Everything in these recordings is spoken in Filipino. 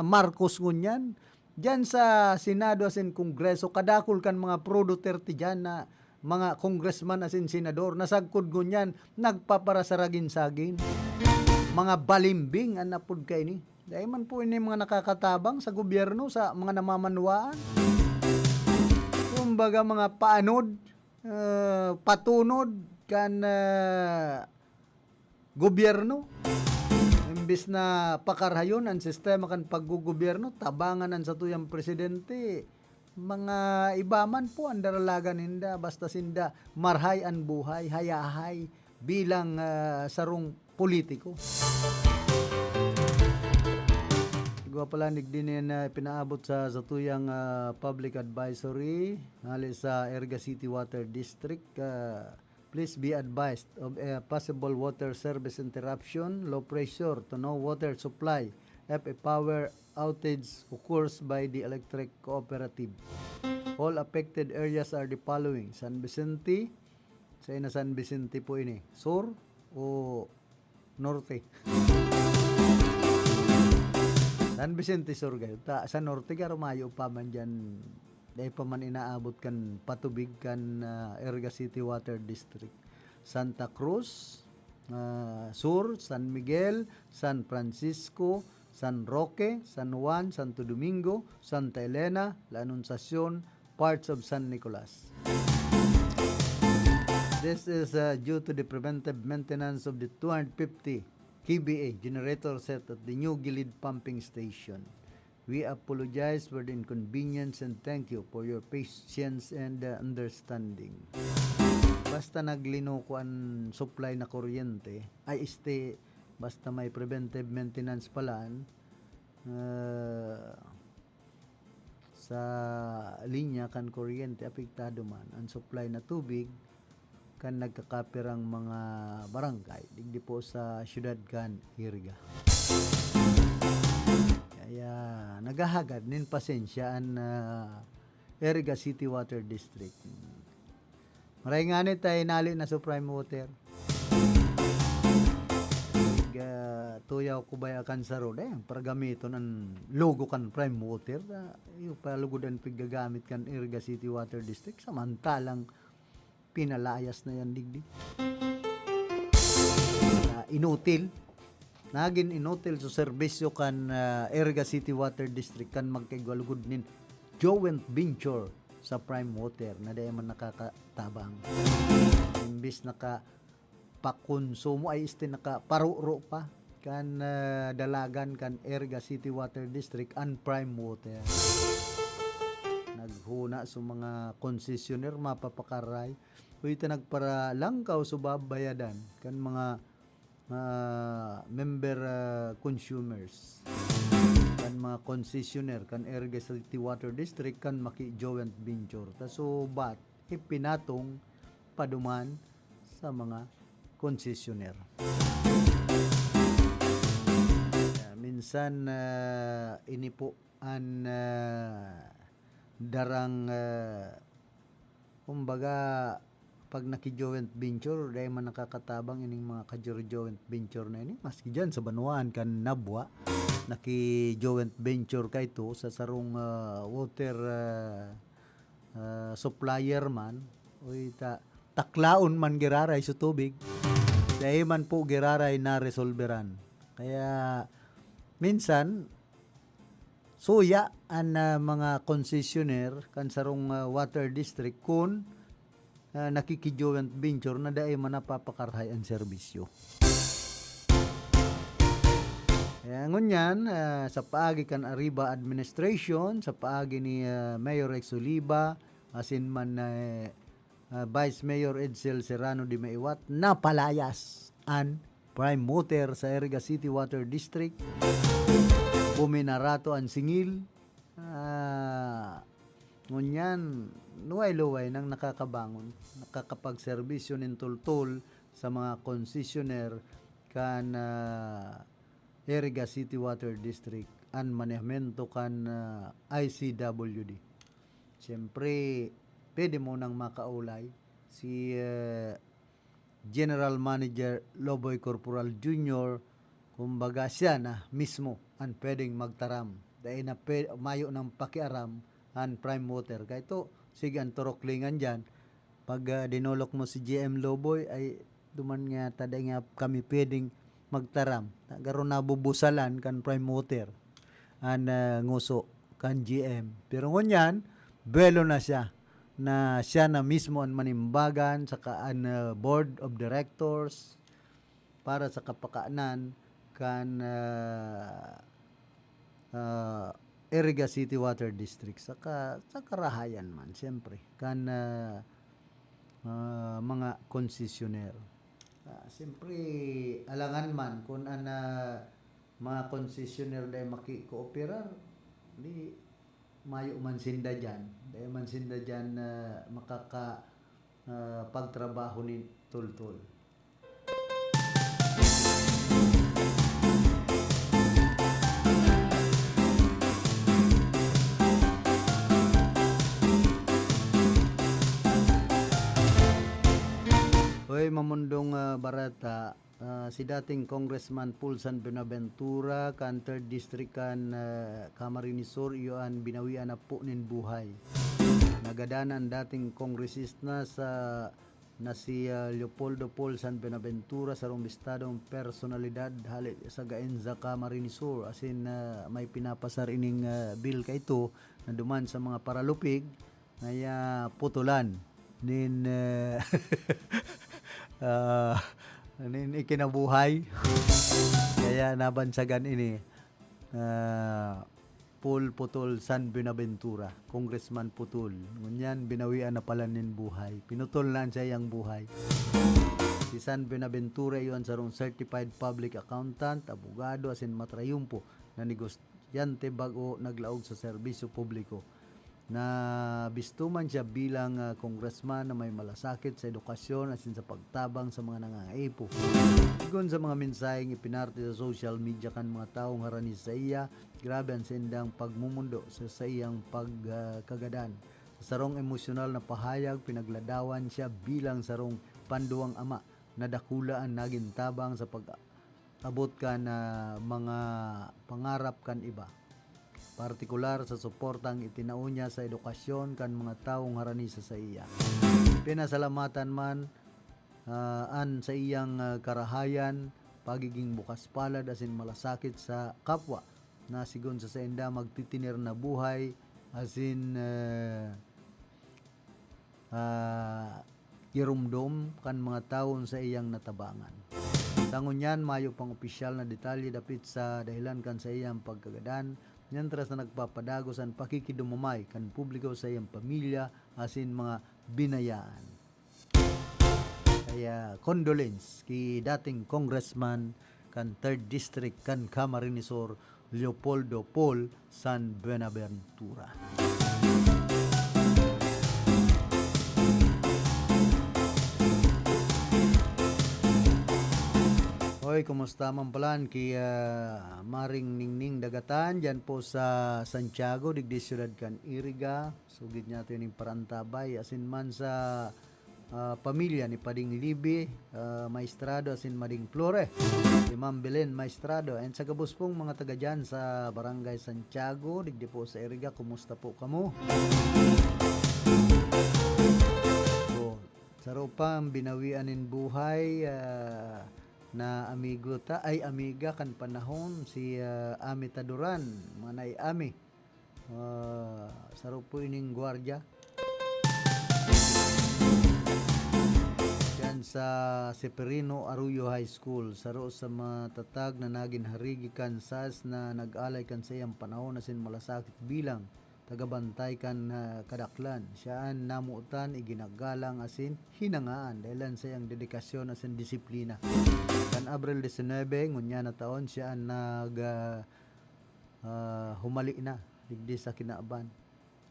Marcos ngunyan. Diyan sa Senado asin Kongreso, kadakol kan mga pro Duterte dyan na mga congressman asin senador, nasagkod ngunyan, nagpaparasaragin-sagin. Mga balimbing, anapod kayo ni. Dahil man po ini mga nakakatabang sa gobyerno, sa mga namamanwaan. Kumbaga mga paanod, patunod kan gobyerno. Imbis na pakarhayon ang sistema kan paggugobyerno, tabangan ang satuyang presidente, mga ibaman po ang daralagan ninda, basta sinda marhay ang buhay, hayahay bilang sarong politiko. Igwa pala nigdinin na pinaabot sa satuyang public advisory hali sa Erga City Water District. Please be advised of a possible water service interruption, low pressure to no water supply if a power outage occurs by the electric cooperative. All affected areas are the following: San Vicente, sa ina San Vicente po ini, sur o norte? San Vicente sur kayo. Sa norte ka rumayo pa man dyan. Dahil pa man inaabot kan patubig kan Erga City Water District. Santa Cruz, Sur, San Miguel, San Francisco, San Roque, San Juan, Santo Domingo, Santa Elena, La Anunciación, parts of San Nicolas. This is due to the preventive maintenance of the 250 kVA generator set at the New Gilid pumping station. We apologize for the inconvenience and thank you for your patience and understanding. Basta naglino ko ang supply na kuryente, ay basta may preventive maintenance palaan sa linya kan kuryente, apektado man ang supply na tubig kan nagkakapirang mga barangay digdi po sa syudad kan Irga. Kaya nagahagad nin pasensya ang Erga City Water District. Maray nga ni tayo nali na Supreme Water. Tuyaw ko ba kan sa road pargamito ng logo kan Prime Water. Yung palugodan piggagamit kan Erga City Water District. Samantalang pinalayas na yan digdi. Inutil. Nagin inutil sa serbisyo kan Erga City Water District kan magkaigwalugod nin joint venture sa Prime Water na dahil man nakakatabang. Imbis nakapakonsumo ay nakaparuro pa kan dalagan kan Erga City Water District and Prime Water. Naghuna sa mga concessionaire mapapakaray. Ito nagpara langkaw subabayadan kan mga member consumers kan mga concessionaire kan Erga City Water District kan maki joint venture so bat ipinatong paduman sa mga concessionaire. Minsan ini po an darang kumbaga pag naki-joint venture, dahil man nakakatabang ining mga ka-joint venture na ini, maski dyan sa Banuan kan Nabwa, naki-joint venture ka ito sa sarong water supplier man, o taklaon man giraray sa tubig, dahil man po giraray na resolveran. Kaya minsan, suya ang mga concessionaire kan sarong water district kun nakiki-joint venture na dahil manapapakarhay ang serbisyo. Kaya ngunyan, sa paagi kan Arriba Administration, sa paagi ni Mayor Rex Oliva, asin man Vice Mayor Edsel Serrano de Maiwat, napalayas ang Prime Water sa Erga City Water District. Buminarato ang singil. Ngunyan, luway-luway nang nakakabangon, nakakapagserbisyo ng tultul sa mga concessionaire kan Erga City Water District ang manehmento kan ICWD. Siyempre, pwede mo nang makaulay si General Manager Loboy Corporal Jr. Kumbaga siya na mismo an pwedeng magtaram dahil na mayo ng pakiaram an prime mover kay ito sige ang turoklingan dyan pag dinulok mo si GM Loboy ay duman nga taday nga kami pwedeng magtaram garo nabubusalan kan prime mover an nguso kan GM pero ngunyan belo na siya na mismo ang manimbagan sa kaan board of directors para sa kapakaanan kan Iriga City Water District sa karahayan man siyempre kan mga konsesyonero. Siyempre alangan man kung mga konsesyonero dahil makikooperar di mayo man sinda dyan dahil man sinda dyan makaka pagtrabaho ni tultul. Hoy mamundong barata si dating Congressman Pulsan Benaventura kan 3rd District kan Camarines Sur iyon binawian na po nin buhay. Nagadanan dating kongresista na si Leopoldo Pulsan Benaventura sa rumbistadong personalidad hali sa Gaenza Camarines Sur asin may pinapasar ining bill kay ito na duman sa mga paralupig ngaya putulan nin nin ikinabuhay kaya nabansagan ini Paul Putol San Benaventura, Congressman Putol. Ngunyan binawian na pala nin buhay. Pinutol na siya yung buhay. Si San Benaventura iyon sa certified public accountant, abogado asin matrayumpo na negosyante bago naglaog sa serbisyo publiko. Na bistuman siya bilang congressman na may malasakit sa edukasyon asin sa pagtabang sa mga nangangaipo. Igon sa mga mensaheng ipinarte sa social media kan mga taong harani sa iya, grabe ang sendang pagmumundo sa iyang pagkagadan. Sa sarong emosyonal na pahayag, pinagladawan siya bilang sarong panduang ama na dakulaan naging tabang sa pag-abot kan mga pangarap kan iba. Partikular sa suportang itinao niya sa edukasyon kan mga taong haranisa sa iya. Pinasalamatan man sa iyang karahayan, pagiging bukas palad asin malasakit sa kapwa na sigon sa senda magtitinir na buhay asin irumdom kan mga taon sa iyang natabangan. Sangunyan mayo pang opisyal na detalye dapit sa dahilan kan sa iyang pagkagadan nyantras na nagpapadagos ang pakikidumamay kan publiko sa iyang pamilya asin mga binayaan. Kaya condolence ki dating congressman kan 3rd District kan Camarines Sur Leopoldo Paul San Benaventura. Hoy, kumusta man palan kay Maring Ningning Dagatan dyan po sa Santiago, digdi siyudad kan Iriga. Sugid natin yung parantabay. Asin man sa pamilya ni Pading Libi, Maestrado, asin Mading Flore. Si Ma'am Belen Maestrado. And sa gabos pong mga taga dyan sa Barangay Santiago, digdi po sa Iriga. Kumusta po kamo? Sa ropang binawianin buhay, na amigo amiga kan panahon si Ami Taduran manay Ami saro po ining gwardiya dyan sa Seperino Arroyo High School saro sa matatag na naging harigi Kansas na nag-alay kan sa iyang panahon asin malasakit bilang tagabantay kan kadaklan siyaan namutan iginagalang asin hinangaan dahilan sa iyang dedikasyon asin disiplina. Kan Abril 19 ngunya na taon siya humali na digdi sa kinaaban.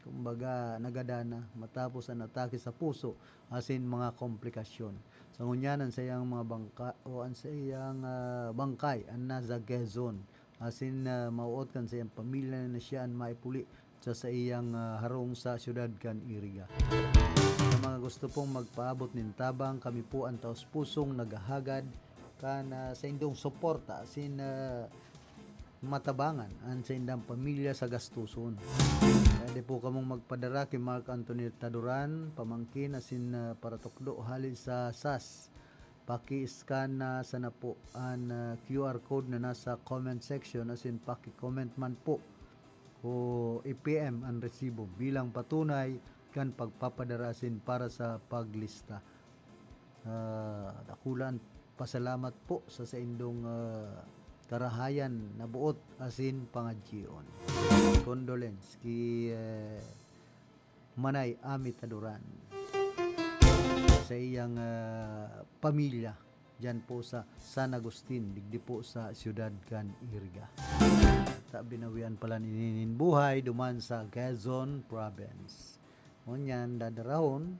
Kumbaga nagadana matapos ang atake sa puso asin mga komplikasyon. Sa ngunyanan sa iyang mga bangkay ang nasa Quezon asin mauot kan sa iyang pamilya na siya ang maipuli sa iyang harong sa syudad kan Iriga. Sa mga gusto pong magpaabot nin tabang, kami po ang taos-pusong naghahagad kan sa indong suporta asin matabangan ang sa indang pamilya sa gastuson. Pwede po kamong magpadara kay Mark Anthony Taduran, pamangkin asin para tukdo halin sa SAS. Paki-scan na sa na po ang QR code na nasa comment section asin paki-comment man po o i-PM ang resibo bilang patunay kan pagpapadarasin para sa paglista. Dakulan pasalamat po sa indong karahayan na buot asin pangadjion. Condolence ki Manay Ami Taduran sa iyang pamilya dyan po sa San Agustin, digdi po sa siyudad kan Iriga. Binawian pala ninin buhay duman sa Quezon Province. Ngunyan dadarahon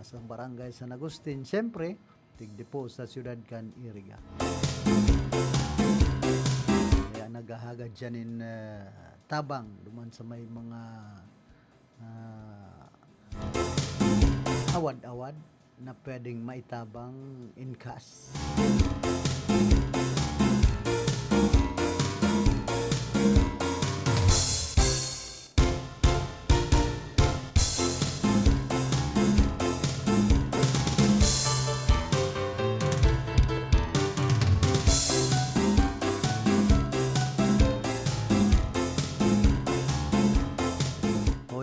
sa barangay San Agustin, siyempre digdi po sa siyudad kan Iriga. Kaya naghahagad dyan in tabang duman sa may mga awad-awad na pwedeng maitabang in cash.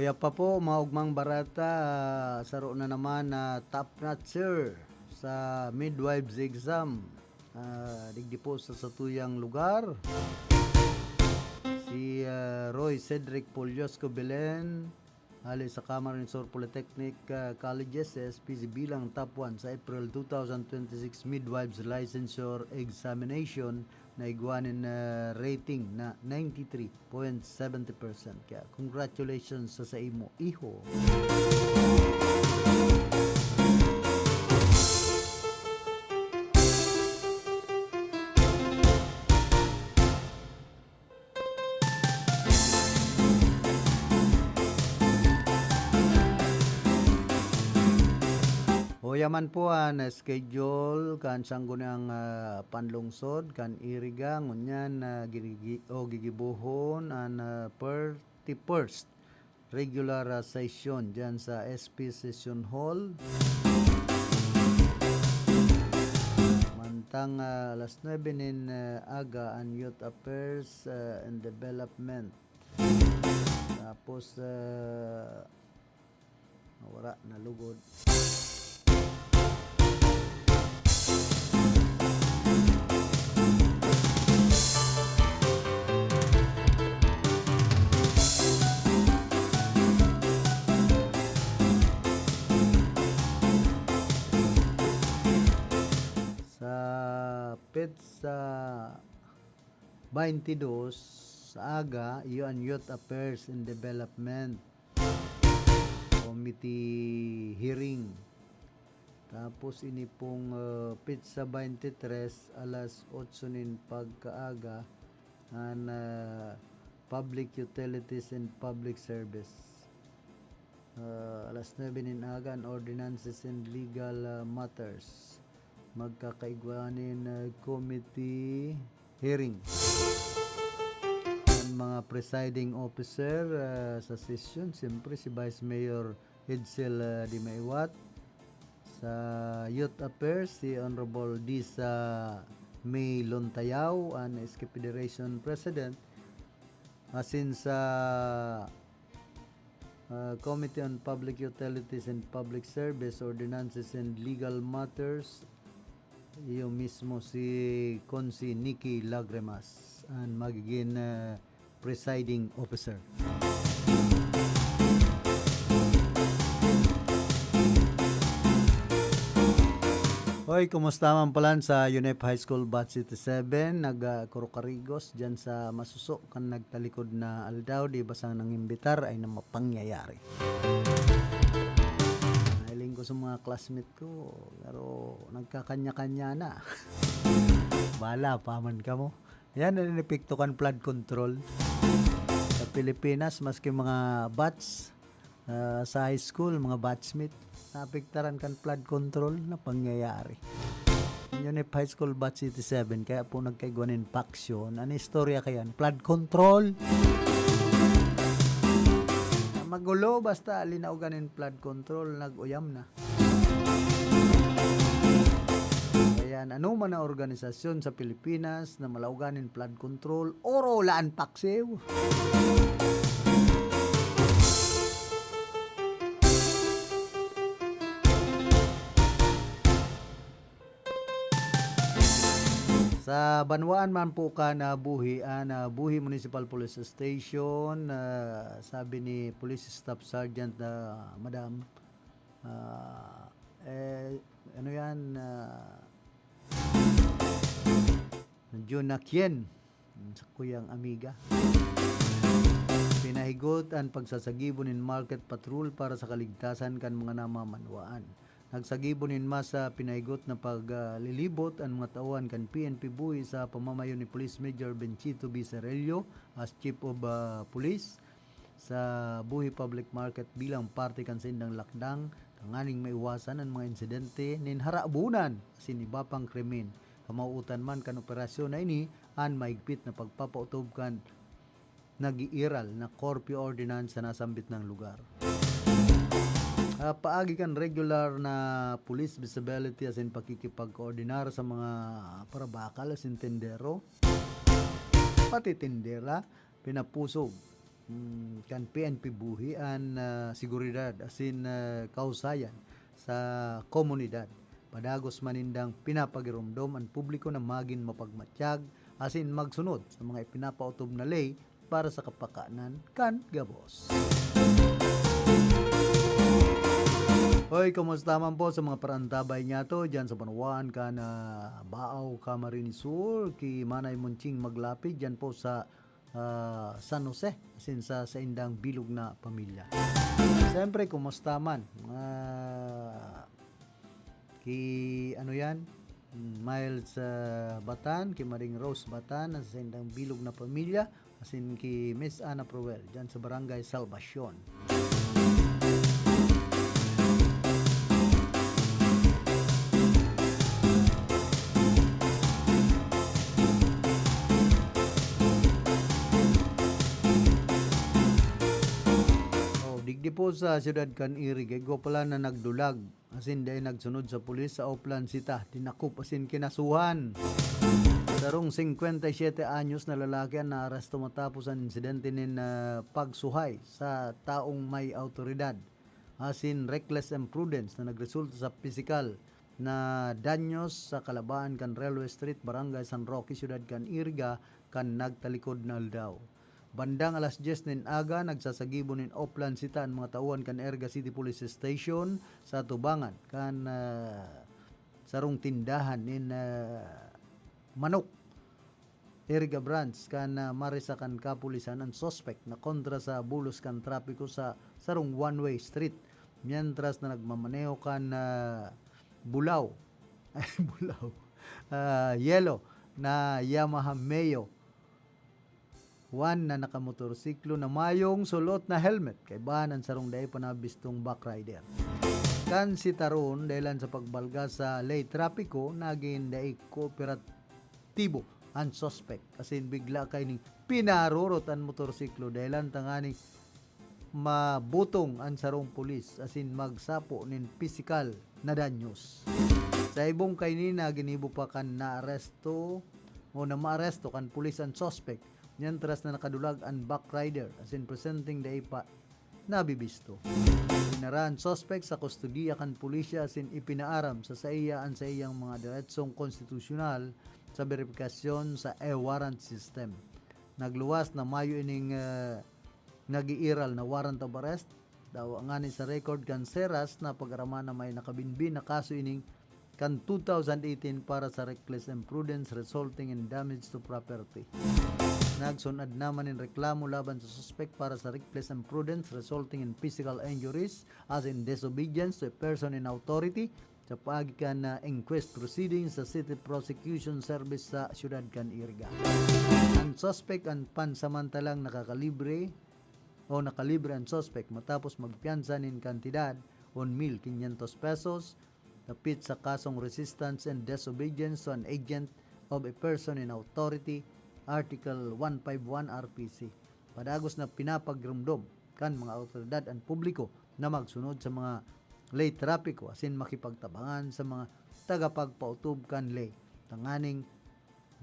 Kuya pa po, maugmang barata, saro na naman na top notcher sa midwives exam. Digdi po sa satuyang lugar. Si Roy Cedric Poliosco Belen, hali sa Camarines Sur Polytechnic Colleges sa SPC bilang top 1 sa April 2026 midwives licensure examination na iguanin na rating na 93.70%. Kaya congratulations sa imo, iho. Yaman po ang schedule kan sanggunang panlungsod kan Iriga ngunyan gigibuhon ang 31st regular session dyan sa SP Session Hall. Mantang alas 9 nin aga ang Youth Affairs and Development. Tapos wala nalugod. Sa 22 sa aga, iyon Youth Affairs and Development Committee hearing. Tapos ini pong pizza 23 alas 8 nin pagkaaga ang Public Utilities and Public Service. Alas 9 nin aga ang Ordinances and Legal Matters. Magkakaigwanin committee hearing. Ang mga presiding officer sa session, siyempre si Vice Mayor Edsel Di Maiwat. Sa Youth Affairs, si Honorable Disa May Lontayaw, ang SK Federation President. Asin sa Committee on Public Utilities and Public Service, Ordinances and Legal Matters, yung mismo si Consi Nikki Lagremas ang magiging presiding officer. Hoy, kumusta man pala sa UNEP High School Batch 87, nag-Kurukarigos dyan sa Masuso kan nagtalikod na aldaw, di basang nang imbitar ay na mapangyayari. Nahiling ko sa mga classmate ko, pero nagkakanya-kanya na. Bala, paman ka mo. Yan, nanipikto kan flood control. Sa Pilipinas, maski mga batch sa high school, mga batchmate, napiktaran kan flood control na pangyayari. Unip High School Batch 87, kaya po nagkaigwanin paksyon. Ano istorya kayan? Flood control. Magulo, basta linauganin flood control, nag-uyam na. Kaya ano man na organisasyon sa Pilipinas na malauganin flood control, oro laan paksiw. Sa Banwaan man po ka na Buhi Municipal Police Station, sabi ni Police Staff Sergeant Madam, ano yan, Junakien, sa kuyang amiga. Pinahigot ang pagsasagibonin market patrol para sa kaligtasan kan mga namamanwaan. Nagsagibonin sa pinahigot na paglilibot ang mga tauhan kan PNP Buhi sa pamamayo ni Police Major Benchito B. Cerello as Chief of Police sa Buhi Public Market bilang parte kan sindang lakdang kanganing maiwasan ang mga insidente nin harabunan sinibapang krimen. Kamauutan man kan operasyon na ini an maigpit na pagpapautob kan nag-iiral na curfew ordinance sa nasambit ng lugar. Paagi kan regular na police visibility as in pakikipag-koordinar sa mga parabakal as in tendero, pati tendera, pinapusog kan PNP Buhi an seguridad as in kausayan sa komunidad. Padagos manindang pinapagirumdom ang publiko na magin mapagmatsyag as in magsunod sa mga ipinapautob na lay para sa kapakanan kan gabos. Hoy, kumusta man po sa mga parantabay niya to dyan sa Banwaan ka na Baaw, Camarines Sur, ki Manay Munching maglapit dyan po sa San Jose, asin sa indang bilog na pamilya. Siyempre, kumusta man? Ki ano yan? Miles Batan, ki Maring Rose Batan, sa indang bilog na pamilya, asin ki Miss Ana Proel, dyan sa Barangay Salvacion. Digdi po sa siyudad kan Irig, go pala na nagdulag. Asin dahil nagsunod sa pulis sa Oplan Sita, tinakop asin kinasuhan. Sarong 57 anyos na lalaki ang naaresto matapos ang insidente nin pagsuhay sa taong may autoridad. Asin reckless imprudence na nagresulta sa physical na danyos sa kalabaan kan Railway Street, Barangay San Roque, siyudad kan Iriga, kan nagtalikod na aldaw. Bandang alas 10 nin aga, nagsasagibo nin Oplan Sita ang mga tauhan kan Erga City Police Station sa Tubangan kan sarong tindahan nin manok Erga Branch kan marisa kan kapulisan ang suspect na kontra sa bulos kan trapiko sa sarong one-way street mientras na nagmamaneho kan yellow na Yamaha Meo Juan na nakamotorsiklo na mayong sulot na helmet kay bahanan sarong dahi panabistong backrider. Kan si Taron dahilan sa pagbalga sa lay trapiko naging dahi kooperatibo ang suspect kasi bigla kay ning pinarurot ang motorsiklo dahilan tangani mabutong ang sarong pulis asin magsapo nin physical na danyos. Sa ibong kay nina ginibo pa kan naaresto o na maaresto kan pulis ang suspect mientras na nakadulag ang backrider as in presenting the ipa nabibisto. Inarahan suspect sa kustodiya kan pulisya as in ipinaaram sa saiyaan sa iyang mga diretsong konstitusyonal sa verifikasyon sa e-warrant system. Nagluwas na mayo ining nag-iiral na warrant of arrest daw nga ni sa record kan Seras na pag-araman na may nakabinbin na kaso ining kan 2018 para sa reckless imprudence resulting in damage to property. Nagsunad naman in reklamo laban sa suspect para sa reckless imprudence resulting in physical injuries as in disobedience to a person in authority sa pagikan na inquest proceedings sa City Prosecution Service sa siyudad kan Iriga. Ang suspect ang pansamantalang nakalibre ang suspect matapos magpiyansa nin kantidad 1,500 pesos napit sa kasong resistance and disobedience to an agent of a person in authority, Article 151 RPC. Padagos na pinapagramdom kan mga awtoridad ang publiko na magsunod sa mga lay trapiko asin makipagtabangan sa mga tagapagpautob kan lay tanganing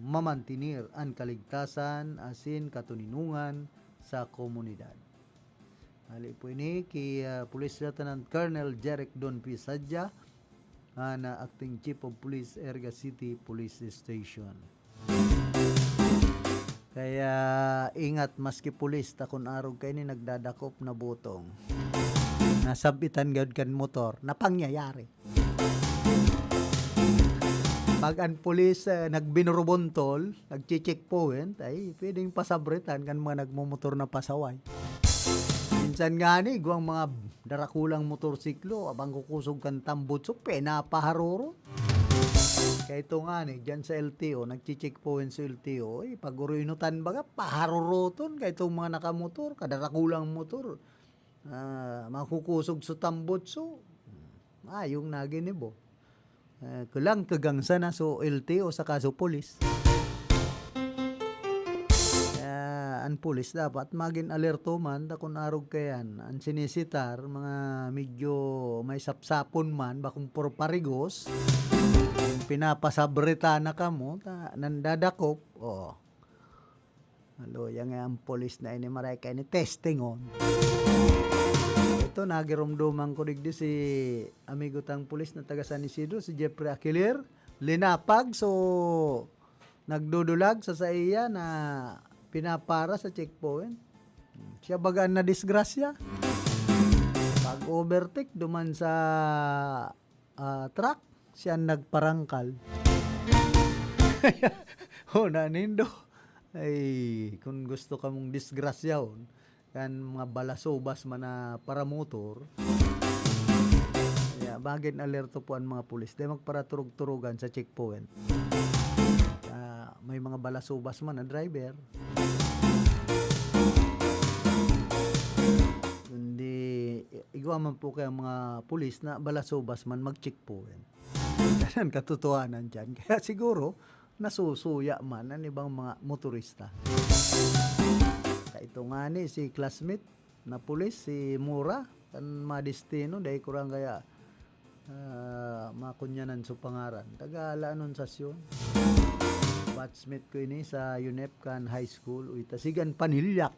mamantinir ang kaligtasan asin katuninungan sa komunidad. Ali po ini kay Police Lieutenant Colonel Jeric Don P. Sadja na Acting Chief of Police Erga City Police Station. Kaya ingat maski pulis takon arog kay ni nagdadakop na butong. Nasabitan gad kan motor na pangyayari. Pag ang pulis nagbinurubontol, nagche-checkpoint ay pwedeng pasabritan kan mga nagmumotor na pasaway. Minsan nga ni guwang mga darakulang motorsiklo abang kukusog kan tambutso penapaharuro. Kaya ito nga ni, dyan sa LTO, nagchi-checkpoint sa LTO, pag uruinutan baga, paharuroton, kaya itong mga nakamotor, kadarakulang motor, makukusog sa tambutso, yung naginibo. Kulang kagangsa na so LTO sa kaso polis. Ang polis dapat maging alerto man kung arog kayan ang sinisitar mga medyo may sapsapon man bakong porparigos pinapasabrita na kamo nandadakop halo yang ang polis na ini maray kay ni testing on ito nagirumduman ko digdi si amigo tang polis na taga San Isidro si Jeffrey Aquiler linapag so nagdudulag sa iya na pinapara sa checkpoint. Siya bagaan na disgrasya. Pag overtake duman sa truck, siya nagparangkal. Nanindo. Ay, kung gusto ka mong disgrasya kan mga balasobas man na paramotor, bagin alerto po ang mga pulis. Dahil magparaturog-turugan sa checkpoint. May mga balasubas man na driver. Hindi, igawa man po kaya mga pulis na balasubas man mag-checkpoint. Yan katotohanan dyan. Kaya siguro, nasusuya man ang ibang mga motorista. Kaya ito nga ni, si classmate na pulis, si Mura, kan madistino, dahil kurang kaya makunyanan sa pangaran. Taga-alaanon sasyon. Batchmate ko ini sa UNEP kan High School Uitasigan Panilyak.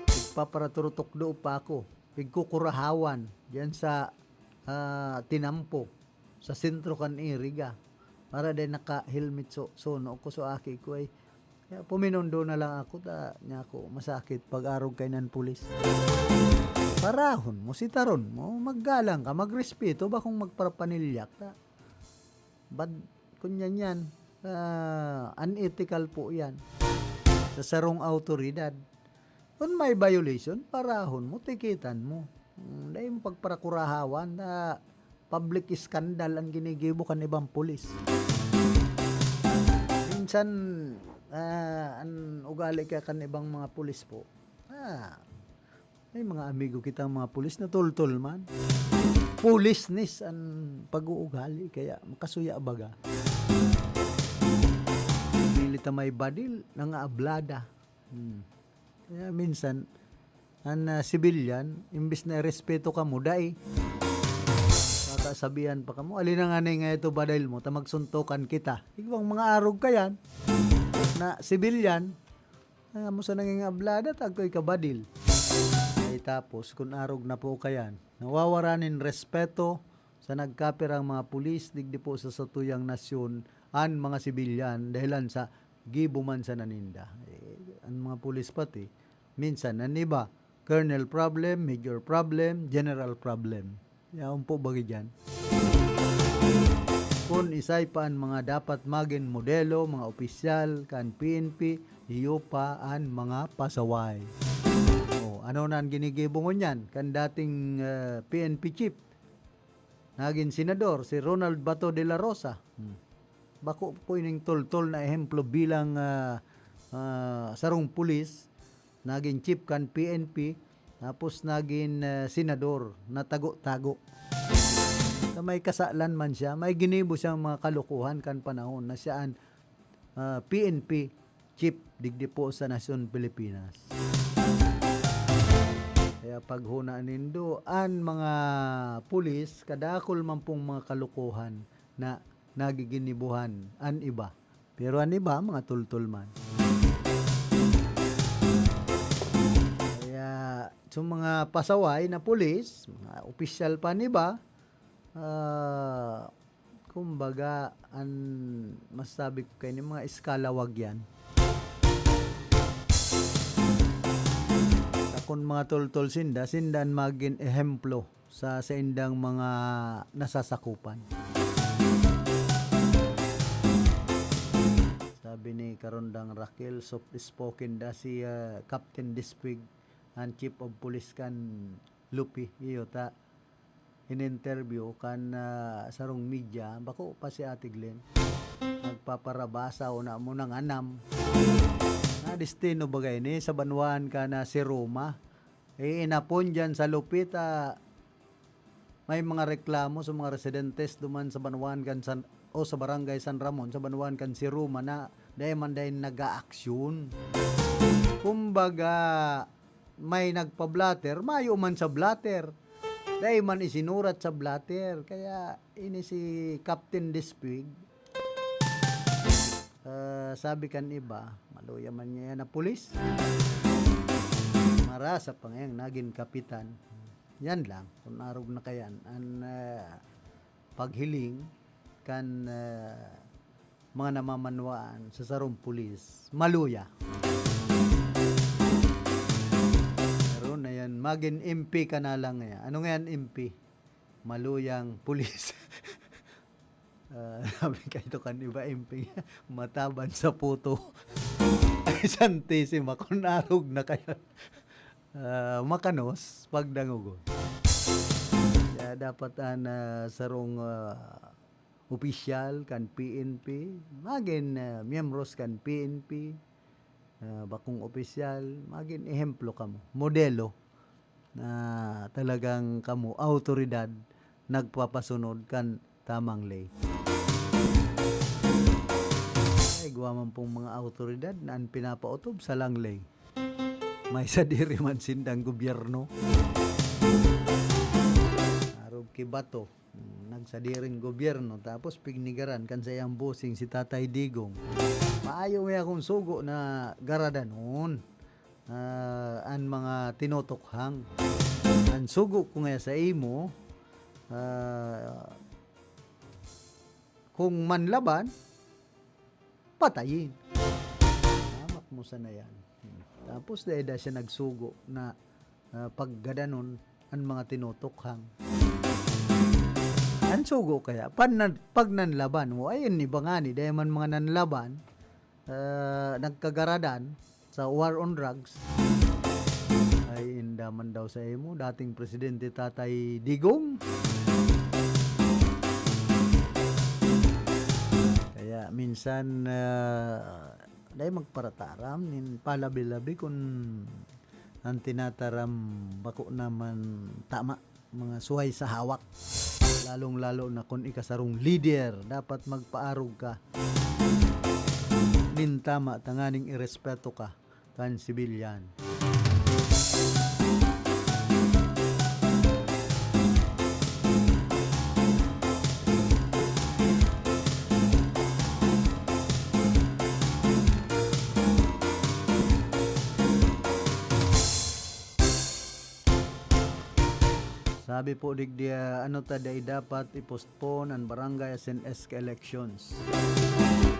Ipaparaturtok do pa ako. Pigkukurahawan diyan sa Tinampo sa sentro kan Iriga. Para din naka-helmet so no ko so aki ko ay puminondo na lang ako nya ako masakit pag arog kay nan pulis. Parahon mo sitaron mo maggalang ka magrespeto ba kung magparapanilyak ta. Bad kunyan yan unethical po yan sa sarong autoridad kung may violation parahon mo tikitan mo dahil mo pagparakurahawan na public scandal ang ginigibo kan ibang pulis minsan ang ugali ka kan ibang mga pulis po may mga amigo kitang mga pulis na tultol man pulisness ang pag-uugali kaya makasuya baga milita may badil nang ablada kaya minsan ang civilian imbis na respeto ka mo dai sabihan pa ka mo alin nga nga ito badil mo ta magsuntukan kita ibang mga arog kayan na civilian mo sa nanging ablada tagoy ka badil ay tapos kung arog na po kayan nawawaranin respeto sa nagkapirang mga pulis digdi po sa satuyang nasyon ang mga sibilyan dahilan sa gibuman sa naninda. Ang mga pulis pati minsan naniba colonel problem, major problem, general problem. Yaon po bagi dyan. Kung isay pa ang mga dapat maging modelo, mga opisyal, kan PNP, iyo pa ang mga pasaway. Ano na ang ginigibungon yan? Kan dating PNP chief, naging senador, si Ronald Bato de la Rosa. Bako po ining tol-tol na ehemplo bilang sarong pulis, naging chief kan PNP, Tapos naging senador na tago-tago. Na may kasalan man siya, may ginibo siyang mga kalukuhan kan panahon na siyaan PNP chief digdi po sa Nasyon Pilipinas. Kaya paghuna nindo an mga pulis kadakol man pong mga kalukuhan na nagiginibuhan an iba. Pero an iba mga tultul man. Kaya sa mga pasaway na pulis, mga opisyal pa ni ba, kumbaga an masabi ko kayo mga eskalawag yan. Kung mga tultol sindan maging ehemplo sa indang mga nasasakupan. Sabi ni Karondang Raquel, soft spoken da si Captain Dispig and Chief of Police kan Lupi iyo ta in-interview kan sarong media bako pa si Ate Glenn nagpaparabasa o na mo ng anam na destino bagay ni sa banwan ka na si Roma inapon dyan sa Lupit may mga reklamo sa mga residentes duman sa banwan kan o sa barangay San Ramon sa banwan kan si Roma na dahil man dahil nag-aaksyon kumbaga may nagpa-blatter mayo man sa blatter dahil man isinurat sa blatter kaya ini si Captain Dispig sabi kan iba maluya man niya na pulis marasa pa ngayong naging kapitan yan lang kung narog na kayan ang paghiling kan mga namamanwaan sa sarong pulis maluya pero na yan maging MP ka na lang ngayon ano ngayon MP maluyang pulis. Sabi kayo kan iba MP mataban sa puto ay santisima kung narog na kayo makanos pagdangugo kaya dapat sarong opisyal kan PNP maging miyembros kan PNP bakong opisyal maging ehemplo kamo modelo na talagang kamo autoridad nagpapasunod kan tamang lay. Ay guwaman pong mga autoridad na pinapautob sa langlay. May sadiri man sindang gobyerno. Arog kibato, nagsadiring gobyerno tapos pignigaran kan sa iyang busing si Tatay Digong. Maayo may akong sugo na garadanon. An mga tinotokhang. An sugo ko nga sa imo kung manlaban patayin tamak mo sana yan tapos dahil siya nagsugo na paggadanon ang mga tinutokhang ang sugo kaya pag nanlaban mo ayun ni bangani dahil man mga nanlaban nagkagaradan sa war on drugs ay indaman daw sa imo dating presidente Tatay Digong minsan dahil magparataram nin palabi-labi kung ang tinataram bako naman tama mga suhay sa hawak lalong-lalo na kung ikasarong leader dapat magpaarog ka nin tama tanganing irespeto ka kan sibilyan. Sabi po digdia ano taday dapat i-postpone ang barangay SNS elections.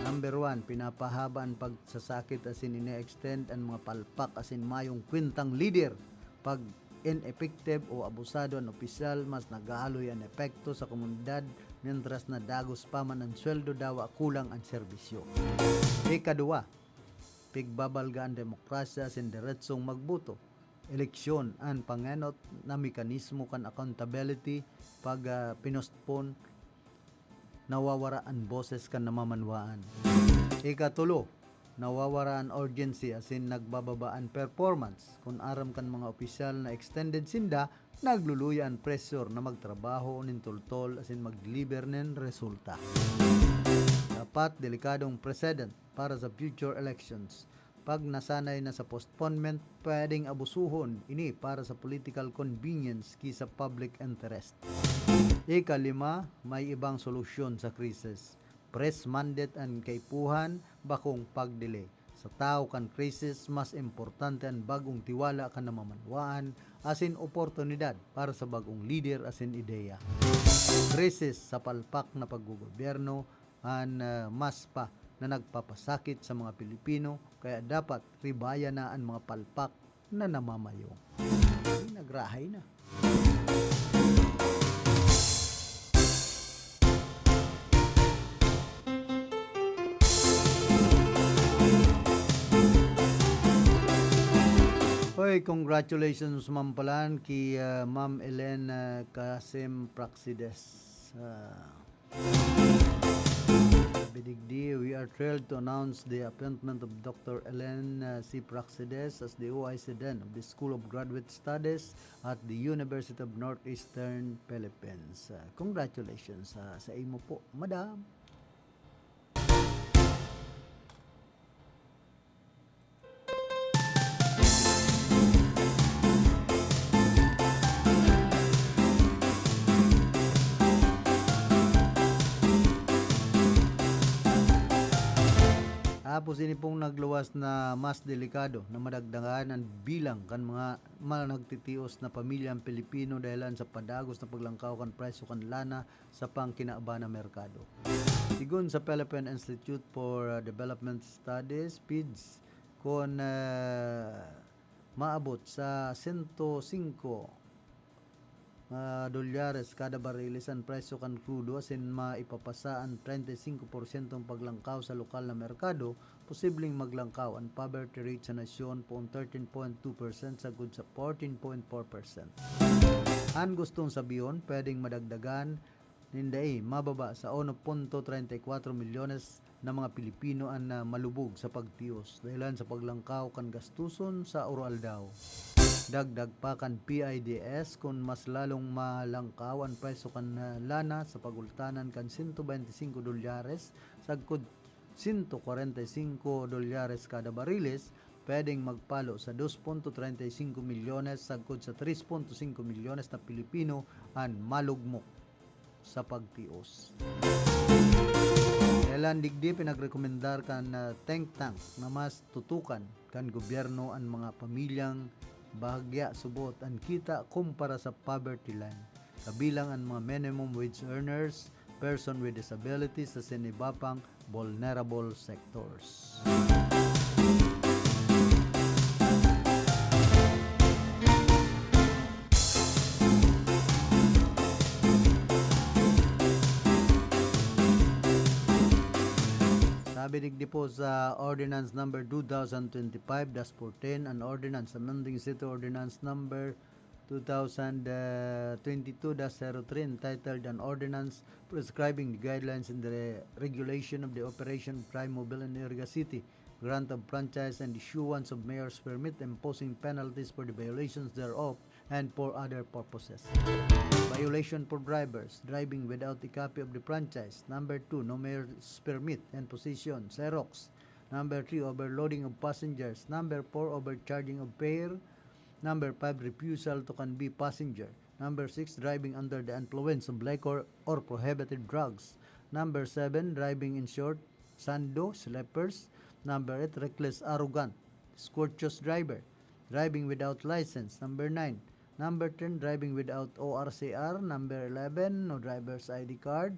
Number 1, pinapahaba ang pagsasakit asin ine-extend ang mga palpak asin mayong kwintang leader. Pag ineffective o abusado ang opisyal, mas nagahaloy ang epekto sa komunidad mientras na dagos pa man ang sweldo daw kulang ang serbisyo. Ikadua, pigbabalga ang demokrasya asin diretsong magbuto. Eleksyon ang panganot na mekanismo kan accountability pag pinostpone nawawara ang boses kan namamanwaan. Ikatulo, nawawaraan urgency as in nagbababaan performance. Kung aram kan mga opisyal na extended sinda, nagluluyaan pressure na magtrabaho nin tultol as in mag-deliver nin resulta. Dapat delikadong precedent para sa future elections. Pag nasanay na sa postponement, pwedeng abusuhon ini para sa political convenience kisa public interest. Ikalima, may ibang solusyon sa krisis. Press mandate ang kaipuhan bakong pagdelay. Sa tao kan krisis, mas importante ang bagong tiwala kan namamanwaan asin oportunidad para sa bagong leader asin ideya. Krisis sa palpak na paggogobyerno ang mas pa na nagpapasakit sa mga Pilipino, kaya dapat ribaya na ang mga palpak na namamayo. Nagrahay na. Hoy, congratulations Ma'am Palan kay Ma'am Ellen Kasim Praxides. Bidigdi, we are thrilled to announce the appointment of Dr. Ellen C. Praxides as the OIC Dean of the School of Graduate Studies at the University of Northeastern Philippines. Congratulations sa imo po, Madam. Tapos ini pong nagluwas na mas delikado na madagdagan ang bilang kan mga nagtitios na pamilyang Pilipino dahilan sa padagos na paglangkaw kan presyo kan lana sa pangkinaaba na merkado. Sigun sa Philippine Institute for Development Studies, PIDS, kung maabot sa 105 dolyares kada bariles ang presyo kan crudo asin maipapasa ang 35% ang paglangkaw sa lokal na merkado, posibleng maglangkaw ang poverty rate sa nasyon po 13.2% sagud sa 14.4%. Ang gustong sabiyon, pwedeng madagdagan ninday mababa sa 1.34 milyones na mga Pilipino ang malubog sa pagtios dahilan sa paglangkaw kan gastuson sa oral daw. Dagdag pa kan PIDS kung mas lalong malangkaw ang presyo kan lana sa pagultanan kan 125 dolyares sagkod 145 dolyares kada bariles, pwedeng magpalo sa 2.35 milyones sagkod sa 3.5 milyones na Pilipino ang malugmok sa pagtios. Kailan digdi pinagrekomendar kan think tank na mas tutukan kan gobyerno ang mga pamilyang bahagya subot ang kita kumpara sa poverty line, kabilang ang mga minimum wage earners, person with disabilities sa sinibapang vulnerable sectors. Sabi digdi po sa Ordinance Number 2025-14 and Ordinance amending City Ordinance Number 2022-03 entitled An Ordinance Prescribing the Guidelines in the Regulation of the Operation of Tri-Mobile in Iriga City, grant of franchise and issuance of mayor's permit, imposing penalties for the violations thereof and for other purposes. Violation for drivers driving without a copy of the franchise. Number 2, no mayor's permit and possession, Xerox. Number 3, overloading of passengers. Number 4, overcharging of fare. Number 5, refusal to convey passenger. Number 6, driving under the influence of liquor or prohibited drugs. Number 7, driving in short sando, slippers. Number 8, reckless, arrogant, scorchous driver. Driving without license. Number 9, Number 10, driving without ORCR. Number 11, no driver's ID card.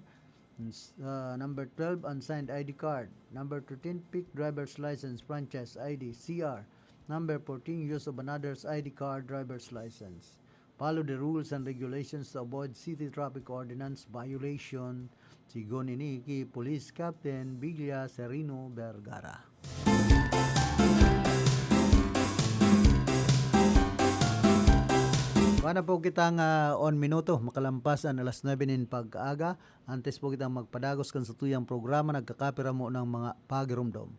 Number 12, unsigned ID card. Number 13, pick driver's license, franchise ID, CR. Number 14, use of another's ID card, driver's license. Follow the rules and regulations to avoid city traffic ordinance violation. Sigon ini ki Police Captain Biglia Serino Vergara. Paano po kitang on minuto, makalampas ang alas 9 nin pag-aga. Antes po kitang magpadagos kan sa tuyang programa, nagkakapira mo ng mga pagirumdom.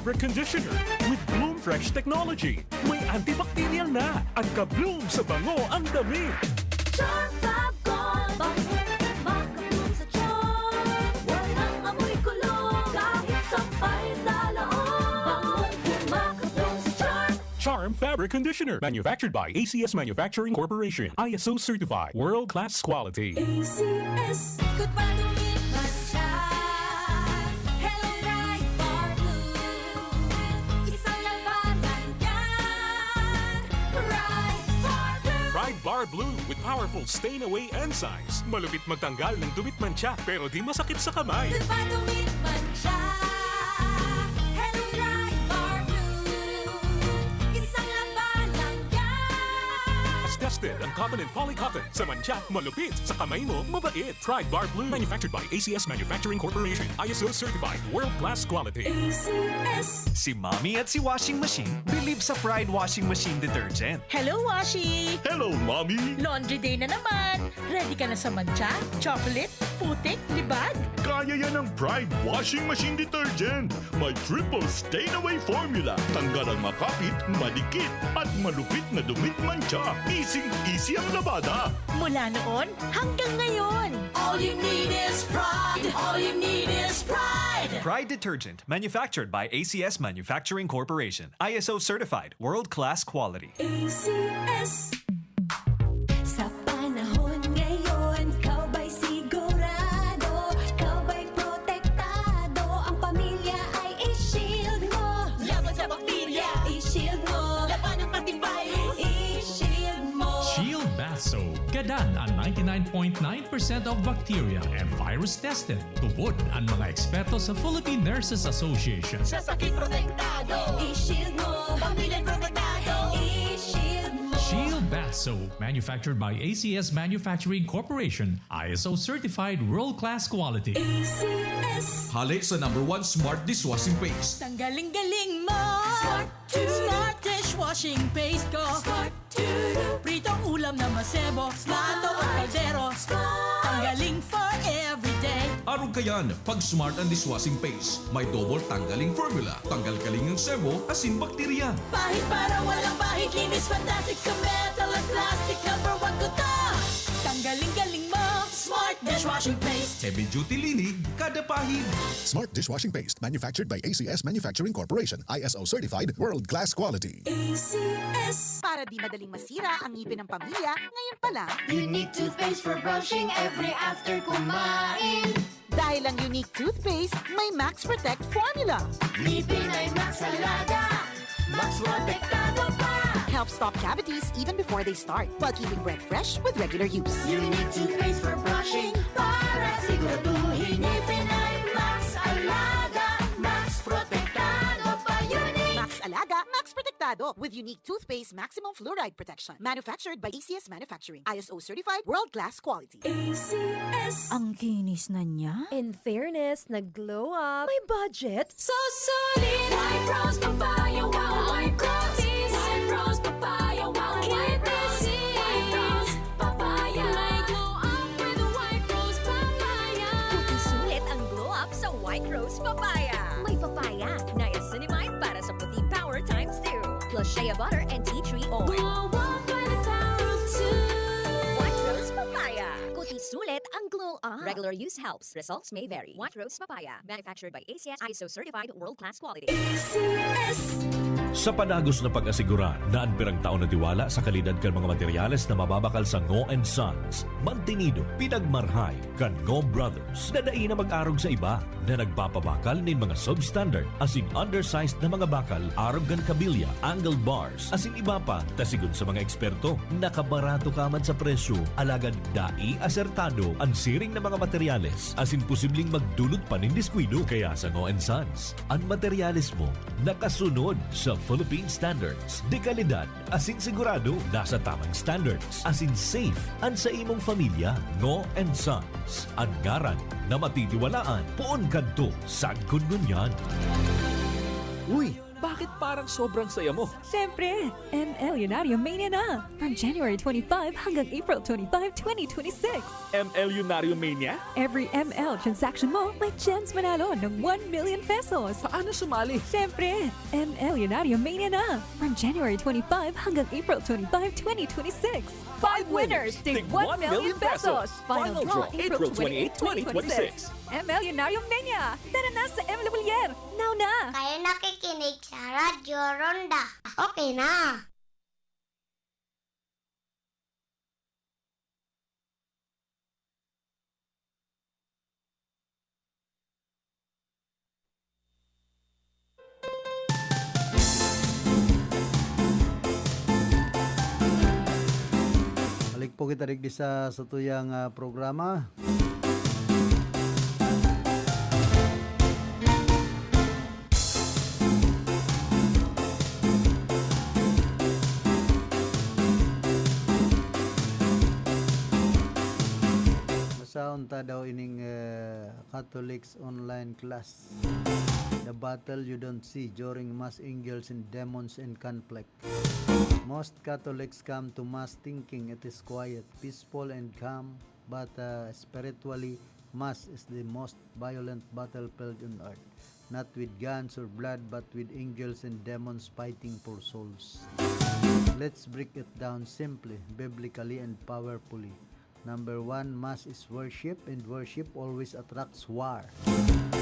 Fabric Conditioner with Bloom Fresh Technology. May antibacterial na at ka-bloom sa bango ang damit. Charm Fab Gold, makabloom sa charm. Walang amoy kulong, kahit sampay sa loob. Makabloom sa charm. Charm Fabric Conditioner, manufactured by ACS Manufacturing Corporation. ISO certified, world-class quality. ACS, good pa lumipat siya. Hello, Bright Bar Blue. Isang labanan yan. Bright Bar Blue. Pride Bar Blue with powerful stain-away enzymes. Malupit magtanggal ng dumit mancha pero di masakit sa kamay. Good pa lumipat siya. Hello, Bright Bar Blue. Isang labanan yan. As tested ang cotton and polycotton. Sa mancha, malupit. Sa kamay mo, mabait. Pride Bar Blue, manufactured by ACS Manufacturing Corporation. ISO certified, world-class quality. ACS. Si Mommy at si Washing Machine believe sa Pride Washing Machine Detergent. Hello, Washi! Hello, Mommy! Laundry day na naman! Ready ka na sa mancha, chocolate, putik, libag? Kaya yan ng Pride Washing Machine Detergent. May triple stain-away formula. Tanggal ang makapit, madikit, at malupit na dumit mancha. Easy ang labada. Mula noon hanggang ngayon! All you need is pride. All you need is pride. Pride Detergent, manufactured by ACS Manufacturing Corporation. ISO certified, world-class quality. ACS. Sa panahon ngayon, kau ba'y sigurado? Kau ba'y protektado? Ang pamilya ay i-shield mo. Laban sa bakterya, i-shield mo. Laban ng antivirus, i-shield mo. Shield Bath Soap. Gadan ang 99.9% of bacteria and virus tested. Tubod ang mga eksperto sa Philippine Nurses Association. Sa sakit protektado, i-shield mo. Pamilya protektado, i-shield mo. Shield Bath Soap, manufactured by ACS Manufacturing Corporation. ISO certified world-class quality. ACS. Hali sa #1 Smart Dishwashing Paste. Tanggaling-galing mo! Smart to Smart dishwashing paste ko! Smart to Pritong ulam na masebo, plato o kaldero. Tanggaling for everyday. Araw kayan, pag Smart ang Dishwashing Paste, may double tanggaling formula. Tanggal kaling ng sebo, asin bakterya. Pahit para walang bahid, linis fantastic sa metal at plastic. #1 ko to. Tanggaling-galing mo! Smart dishwashing paste. Heavy duty linig, kada pahid. Smart Dishwashing Paste, manufactured by ACS Manufacturing Corporation. ISO certified, world-class quality. ACS. Para di madaling masira ang ngipin ng pamilya, ngayon pa lang. Unique toothpaste for brushing every after kumain. Dahil ang unique toothpaste, may Max Protect formula. Ngipin ay Max Alaga. Max protektado pa. Helps stop cavities even before they start, while keeping breath fresh with regular use. Unique toothpaste for brushing para siguraduhin ngipin ay Max Alaga. Max protektado pa. Unique. Max Alaga, Max Protectado with unique toothpaste maximum fluoride protection. Manufactured by ACS Manufacturing. ISO certified, world-class quality. ACS. Ang kinis na niya. In fairness, nag-glow up. May budget. So solid. White rose papaya, wow, white roses. White rose papaya, wow, white roses. White rose papaya. May glow up with white rose papaya. Puti sulit ang glow up sa White Rose Papaya. May papaya, niacinamide para sa puti power times 2. Plus shea butter and tea tree oil. Glow up by the power of two. White Rose Papaya. Puti sulit ang glow up. Regular use helps. Results may vary. White Rose Papaya. Manufactured by ACS ISO certified world-class quality. ACS. Sa panagos na pag-asigura na ang pirang taon na tiwala sa kalidad kan mga materyales na mababakal sa Ngo and Sons, mantinido, pinagmarhay kan Ngo Brothers. Nadai na mag-arog sa iba na nagpapabakal nin mga substandard as in undersized na mga bakal, arog kan kabilya, angle bars, as in iba pa, tasigon sa mga eksperto, nakabarato kaman sa presyo, alagad dai asertado ang siring na mga materyales, as in posibleng magdulot pa nin diskwido. Kaya sa Ngo and Sons, ang materyales mo nakasunod sa Philippine standards. De kalidad, asin sigurado, nasa tamang standards. Asin safe, ang sa imong familia, Ngo and Sons. Ang ngaran na matitiwalaan, poon kadto, sad kununyan. Uy, bakit parang sobrang saya mo? Siyempre, ML Lunario Mania na! From January 25 hanggang April 25, 2026. ML Lunario Mania? Every ML transaction mo may chance manalo ng 1 million pesos. Paano sumali? Siyempre, ML Lunario Mania na! From January 25 hanggang April 25, 2026. 5 winners, tig 1 million pesos. Final draw, April 28, 2026. ML Lunario Mania! Tara na sa ML Villar! Now na! Kayo nakikinig sa Radyo Ronda. Okay na. Balik po kita digdi sa tuyang programa. Masaunta daw ining Catholics online class. The battle you don't see during mass angels and demons and conflict. Most Catholics come to Mass thinking it is quiet, peaceful, and calm, but spiritually, Mass is the most violent battlefield on earth. Not with guns or blood, but with angels and demons fighting for souls. Let's break it down simply, biblically, and powerfully. Number 1, Mass is worship, and worship always attracts war.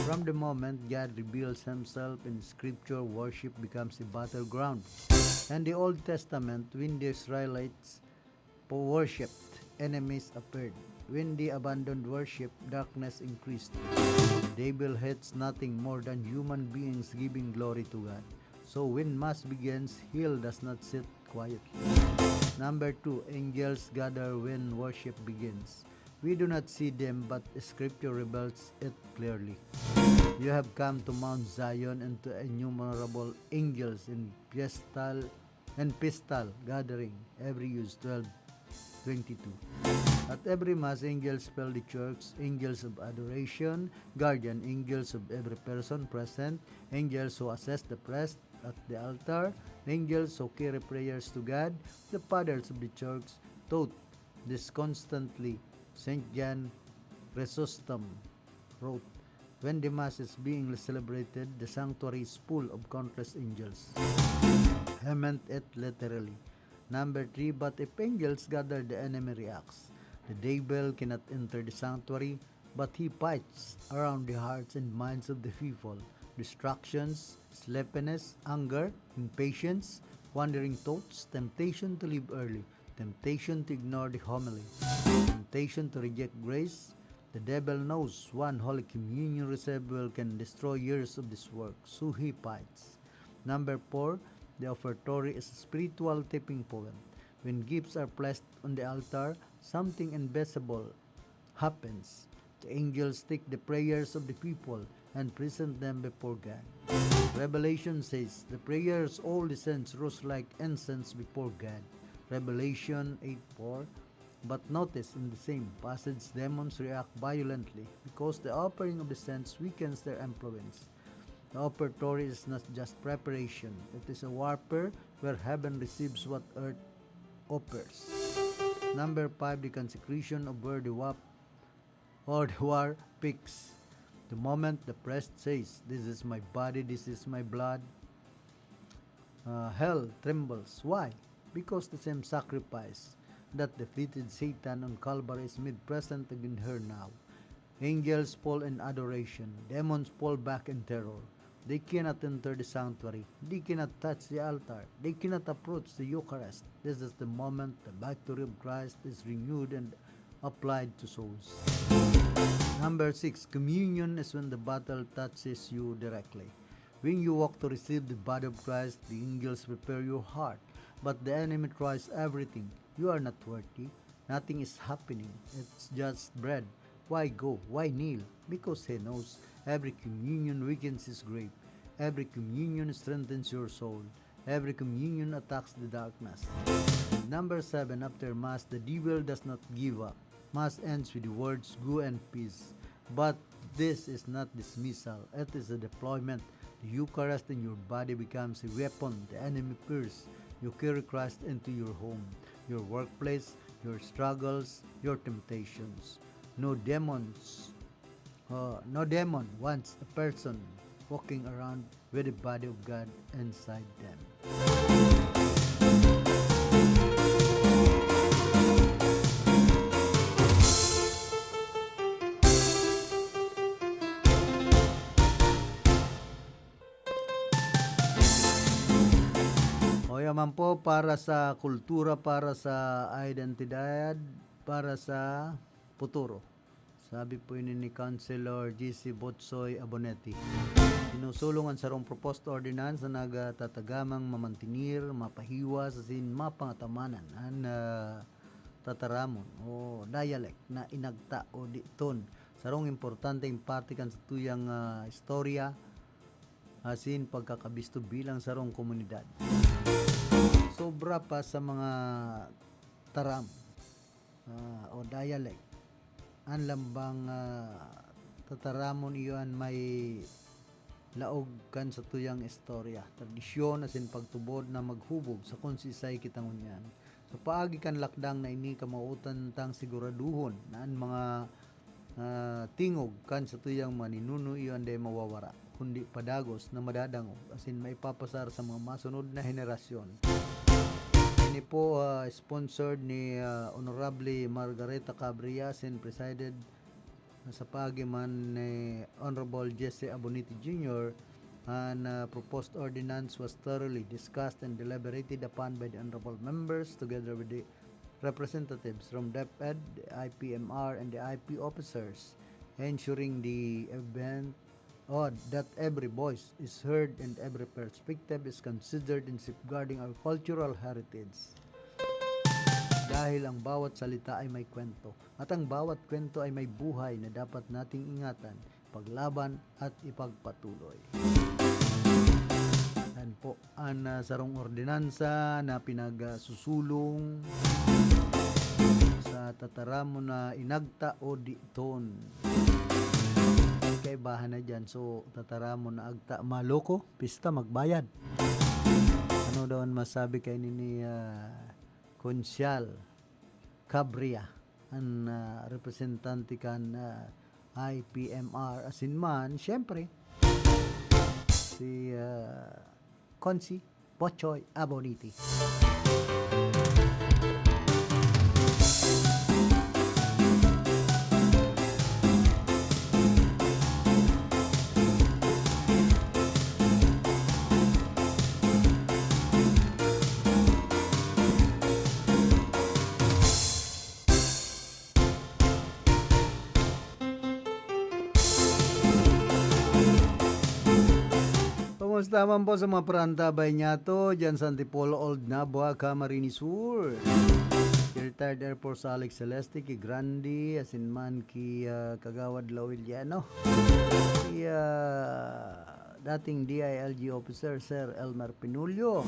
From the moment God reveals Himself in Scripture, worship becomes a battleground. In the Old Testament, when the Israelites worshipped, enemies appeared. When they abandoned worship, darkness increased. The devil hates nothing more than human beings giving glory to God. So when Mass begins, hell does not sit quietly. Number 2, angels gather when worship begins. We do not see them, but Scripture reveals it clearly. You have come to Mount Zion and to innumerable angels in festal gathering. Every use 12:22. At every Mass, angels fill the church, angels of adoration, guardian angels of every person present, angels who assist the priest at the altar, angels who carry prayers to God. The fathers of the church taught this constantly. St. John Chrysostom wrote, when the Mass is being celebrated, the sanctuary is full of countless angels. He meant it literally. Number 3, but if angels gather, the enemy reacts. The devil cannot enter the sanctuary, but he fights around the hearts and minds of the people. Distractions, sleepiness, anger, impatience, wandering thoughts, temptation to leave early, temptation to ignore the homily, temptation to reject grace. The devil knows one Holy Communion receivable can destroy years of this work, so he fights. Number 4, the offertory is a spiritual tipping point. When gifts are placed on the altar, something invisible happens. The angels take the prayers of the people and present them before God. Revelation says, the prayers all the saints rose like incense before God. Revelation 8:4. But notice in the same passage, demons react violently because the offering of the saints weakens their influence. The offertory is not just preparation, it is a warfare where heaven receives what earth offers. Number 5, the consecration of where the war picks. The moment the priest says, this is my body, this is my blood, hell trembles. Why? Because the same sacrifice that defeated Satan on Calvary is made present again here now. Angels fall in adoration, demons fall back in terror. They cannot enter the sanctuary, they cannot touch the altar, they cannot approach the Eucharist. This is the moment the victory of Christ is renewed and applied to souls. Number 6, communion is when the battle touches you directly. When you walk to receive the body of Christ, the angels prepare your heart, but the enemy tries everything. You are not worthy. Nothing is happening. It's just bread. Why go? Why kneel? Because he knows every communion weakens his grave. Every communion strengthens your soul. Every communion attacks the darkness. Number 7, after Mass, the devil does not give up. Mass ends with the words, go and peace. But this is not dismissal. It is a deployment. the Eucharist in your body becomes a weapon the enemy fears. You carry Christ into your home, your workplace, your struggles, your temptations. No demon wants a person walking around with the body of God inside them. O yaman po, para sa kultura, para sa identidad, para sa futuro. Sabi po ini ni Councilor G.C. Botsoy Abonetti. Sinusulungan sa rong proposed ordinance na nagtatagamang mamantinir, mapahiwas, asin mapangatamanan an tataramon o dialect na inagta o diton sa rong importante imparte kan sa tuyang istorya asin pagkakabisto bilang sa rong komunidad. Sobra pa sa mga taram o dialect ang lambang tataramon iyon may laog kan sa tuyang istorya, tradisyon asin pagtubod na maghubog sa konsisay kitangunyan. So paagi kan lakdang na ini kamautan tang siguraduhon na ang mga tingog kan sa tuyang maninuno iyon day mawawara, kundi padagos na madadangog asin maipapasar sa mga masunod na henerasyon. Ini po sponsored ni Honorable Margareta Cabrias and presided sa pagiman ni Honorable Jesse Abonetti Jr. and proposed ordinance was thoroughly discussed and deliberated upon by the honorable members together with the representatives from DepEd, the IPMR, and the IP officers, ensuring the event that every voice is heard and every perspective is considered in safeguarding our cultural heritage. Dahil ang bawat salita ay may kwento at ang bawat kwento ay may buhay na dapat nating ingatan, paglaban at ipagpatuloy. Yan po ang sarong ordinansa na pinagsusulong sa tataramon na inagta o diton. Kaibahan na dyan. So, tataramon na agta. Maloko, pista, magbayad. Ano daw ang masabi kay ni Consyal Cabria, ang representante kan IPMR. Asin man, syempre, si Consi Botsoy Abonetti. Kumusta man po sa mga parantabay niya to dyan sa Antipolo, Old Nabua, Camarines Sur. Retired Air Force Alex Celeste, ki Grandi, asin man ki Kagawad Lawiliano. Ki dating DILG officer, Sir Elmer Pinulio.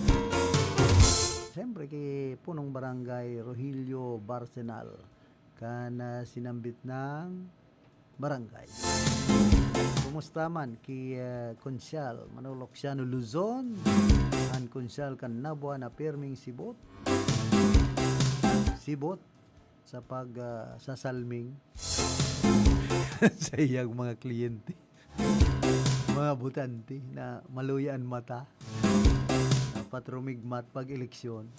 Siyempre ki punong barangay Rogelio Barcenal, kan sinambit ng barangay. Kumusta man ki Konsyal Manolo Xiano Luzon, an Konsyal kan Nabua na Perming Sibot sa pag sasalming sa iyang mga kliyente, mga butante na maluyaan mata, dapat rumigmat pag eleksyon.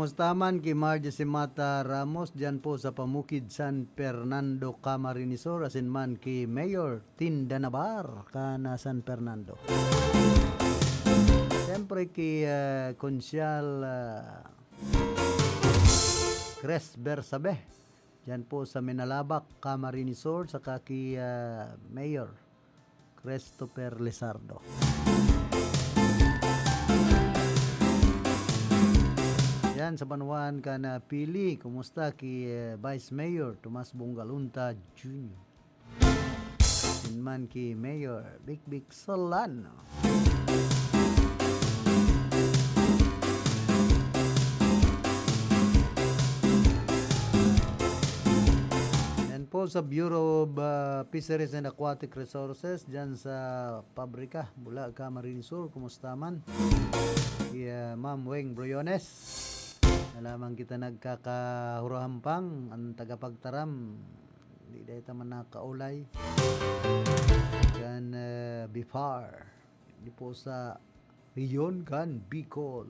kumusta man kay Margie Simata Ramos dyan po sa Pamukid San Fernando, Camarines Sur, asin man kay Mayor Tinda Navar kana San Fernando. Siyempre kay Konsyal Cres Bersabe dyan po sa Minalabak, Camarines Sur, saka kay Mayor Christopher Lizardo. Yan sa Banuan ka na pili. Kumusta ki Vice Mayor Tomas Bungalunta Jr. Sinman ki Mayor Big Solano. Yan po sa Bureau of Fisheries and Aquatic Resources dyan sa pabrika Bula, Camarines Sur. Kumusta man? Si Ma'am Weng Briones. Alamang kita nagkakahurahampang ang tagapagtaram di dahil taman nakaulay kan Bifar di po sa Riyon kan Bicol.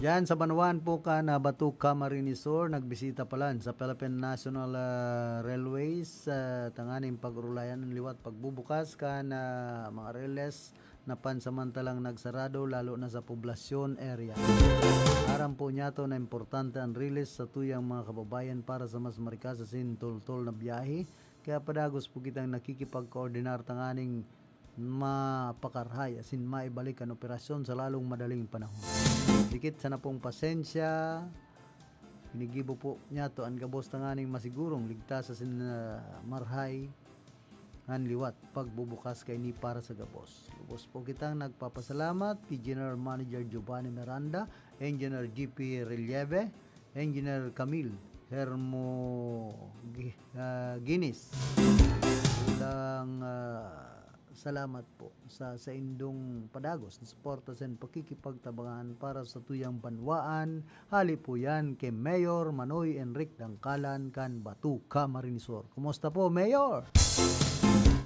Yan sa Banuan po ka na Batu, Camarines Sur, nagbisita pala sa Philippine National Railways tanganing pag-urulayan ng liwat pagbubukas ka na mga reles na pansamantalang nagsarado lalo na sa poblasyon area. Aram po niya to na importante ang release sa tuyang mga kababayan para sa mas marikas sa sintol-tol na biyahe. Kaya padagos po kitang nakikipag-koordinar tanganing mapakarhay asin maibalik ang operasyon sa lalong madaling panahon. Dikit sana pong pasensya. Inigibo po niya to ang gabos tanganing masigurong ligtas asin marhay ang liwat pagbubukas kay ni para sa gabos. Lubos po kitang nagpapasalamat kay General Manager Giovanni Miranda, Engineer GP Relieve, Engineer Camille Hermo Guinness. Ulang salamat po sa indong padagos na suporta sa pakikipagtabangan para sa tuyang banwaan. Hali po yan kay Mayor Manoy Enrique Dangkalan kan Batu, Camarines Sur. Kumusta po, Mayor?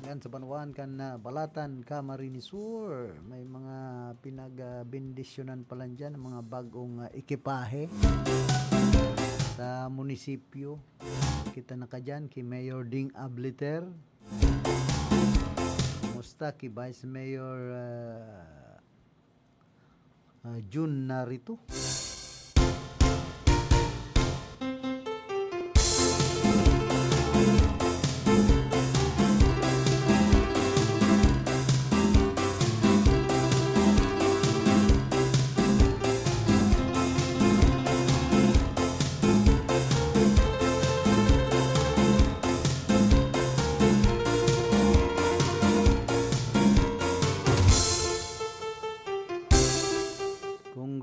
Yan sa banwaan kan Balatan, Camarines Sur. May mga pinagbendisyonan pala dyan, mga bagong ekipahe sa munisipyo. Kita na ka dyan kay Mayor Ding Abliter. Kumusta ki Vice Mayor June narito?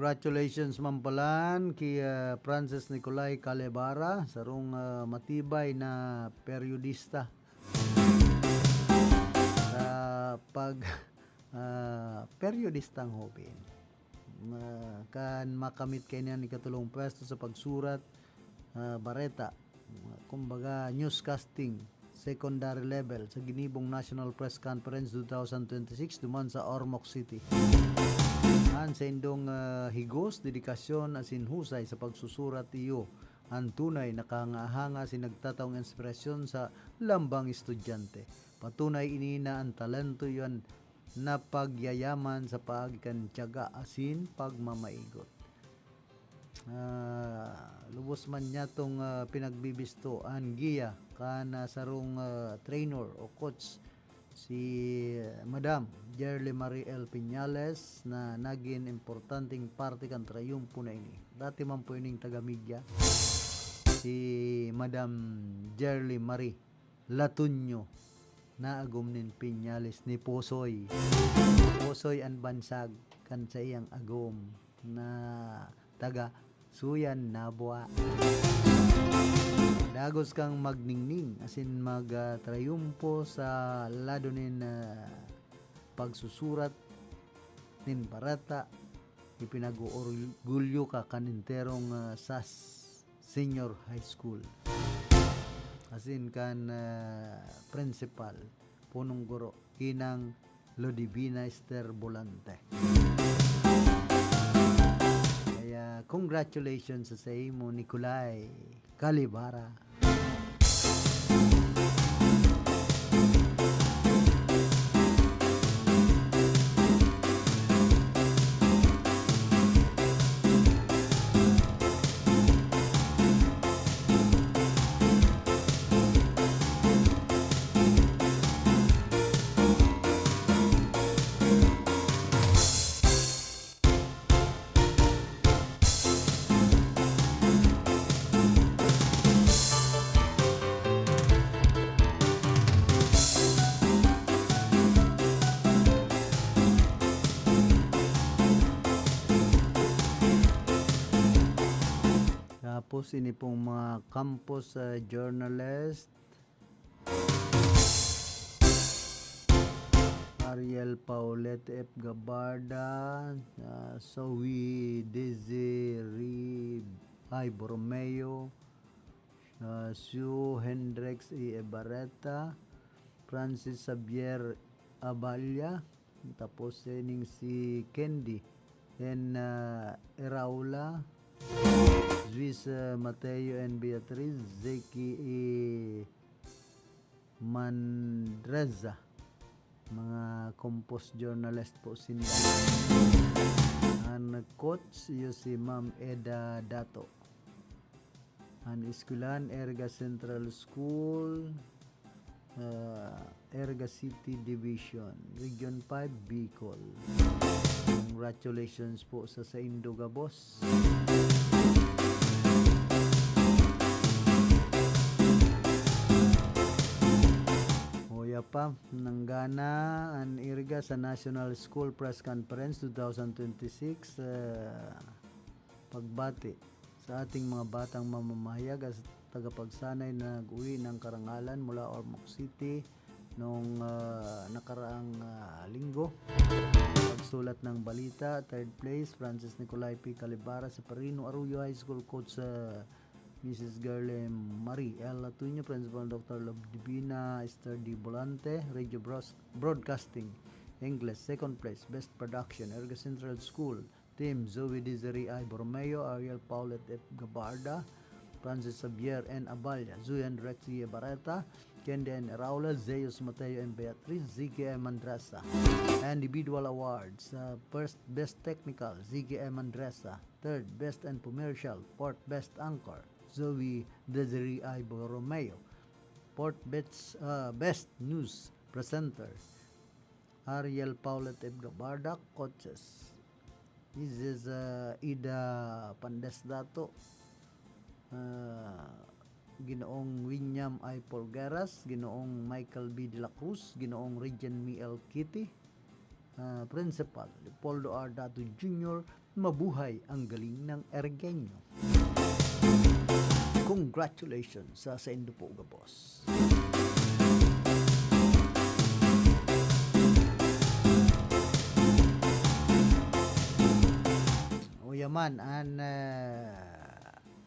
Congratulations mampalan kay Francis Nicolay Calebara sarong matibay na periodista sa pag periodistang hobin. Kan makamit kay niya ni katulong pwesto sa pagsurat bareta, kumbaga newscasting secondary level sa ginibong National Press Conference 2026 duman sa Ormoc City. Sa indong higos, dedikasyon asin husay sa pagsusurat iyo ang tunay nakangahanga sinagtataong inspirasyon sa lambang estudyante. Patunay inina ang talento yan na pagyayaman sa paagikan tiyaga asin pagmamaigot. Lubos man niya tong pinagbibisto ang giya kana sarong trainer o coach si Madam Jerly Marie L. Piñales na naging importanteng parte kan trayumpo na ini. Dati man po ining taga-media si Madam Jerly Marie Latunyo na agumnin Piñales ni Posoy ang bansag kan sa iyang agom na taga Suyan Nabua. Dagos kang magningning asin mag-trayumpo sa lado nin pagsusurat nin barata ipinag-orgulyo ka kaninterong SAS Senior High School. Asin kan principal, punong guro, kinang Lodivina Esther Bolante. Kaya congratulations sa imo, Nicolay Calibara. Tapos ini pong mga campus journalist, Ariel Paulette F. Gabarda, Zoe Desiree I. Borromeo, Sue Hendrix E. Ebareta, Francis Xavier Abalya, tapos ining si Candy and Eraula, Luis Mateo and Beatriz, Zeki E. Mandreza, mga compost journalist po sila. Ang coach yo si Ma'am Eda Dato. Ang eskulan Erga Central School, Erga City Division, Region 5, Bicol. Congratulations po sa Indoga boss. Pa nanggana ang irga sa National School Press Conference 2026, pagbati sa ating mga batang mamamahayag at tagapagsanay na nag-uwi ng karangalan mula Ormoc City noong nakaraang linggo. Pagsulat ng balita, third place Francis Nicolay P. Calibara sa Perino Arroyo High School coach Mrs. Garle Marie L. Latuño, Principal Dr. Lodivina Esther D. Bolante, Radio Broadcasting, English, second place, Best Production, Erga Central School, Team Zoe Desiree I. Borromeo, Ariel Paulette F. Gabarda, Francis Xavier N. Abalya, Zuyan Rexy Barreta, Kendi N. Raula, Zeus Mateo and Beatriz, Ziggy M. Andresa. Individual Awards, first Best Technical, Ziggy M. Andresa, third Best and Commercial, fourth Best Anchor, Zoe Desiree I. Borromeo, fourth Best News Presenter, Ariel Paulette F. Gabarda, coaches. This is Ida Pandesdato, Ginoong William I. Polgueras, Ginoong Michael B. De La Cruz, Ginoong Regent Miel Kitty, Principal Leopoldo R. Dato Jr., mabuhay ang galing ng Ergenyo. Congratulations sa Indopoga boss. Uyaman an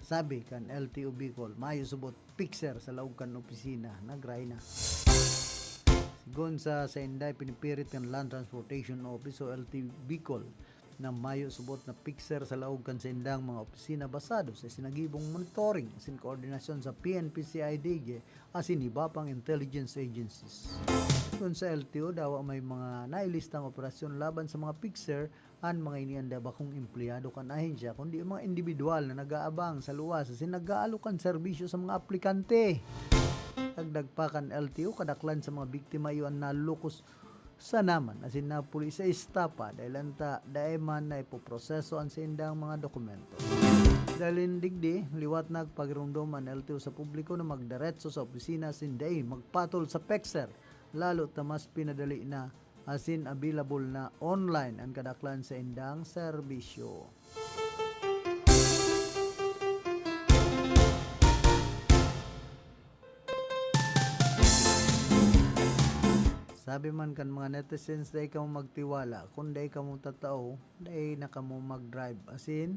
sabi kan LTO Bicol, mayo subot picture sa laog kan opisina, nagray na. Sigon sa Inday, pinipirit ng Land Transportation Office o LTO Bicol na mayo subot na picture sa laog kan sa indang mga opisina basado sa sinagibong monitoring asin koordinasyon sa PNP CIDG asin iba pang intelligence agencies. Kung sa LTO daw may mga nailistang operasyon laban sa mga picture an mga inianda ba kung empleyado kan ahensya kundi mga individual na nag-aabang sa luwas asin nag-aalukan serbisyo sa mga aplikante. Dagdag pa kan LTO kadaklan sa mga biktima iyon na lukos sa naman asin na pulis sa istapa dahil anta daeman na ipoproseso ang sindang mga dokumento. Dahil digdi, liwat nagpagirumdum ang LTO sa publiko na magdiretso sa opisina sinday magpatol sa PEXER, lalo tamas pinadali na asin available na online ang kadaklan sa indang serbisyo. Sabi man kan mga netizens, dahil ka mo magtiwala. Kung dahil ka mo tatao, dahil na ka mo mag-drive. Asin,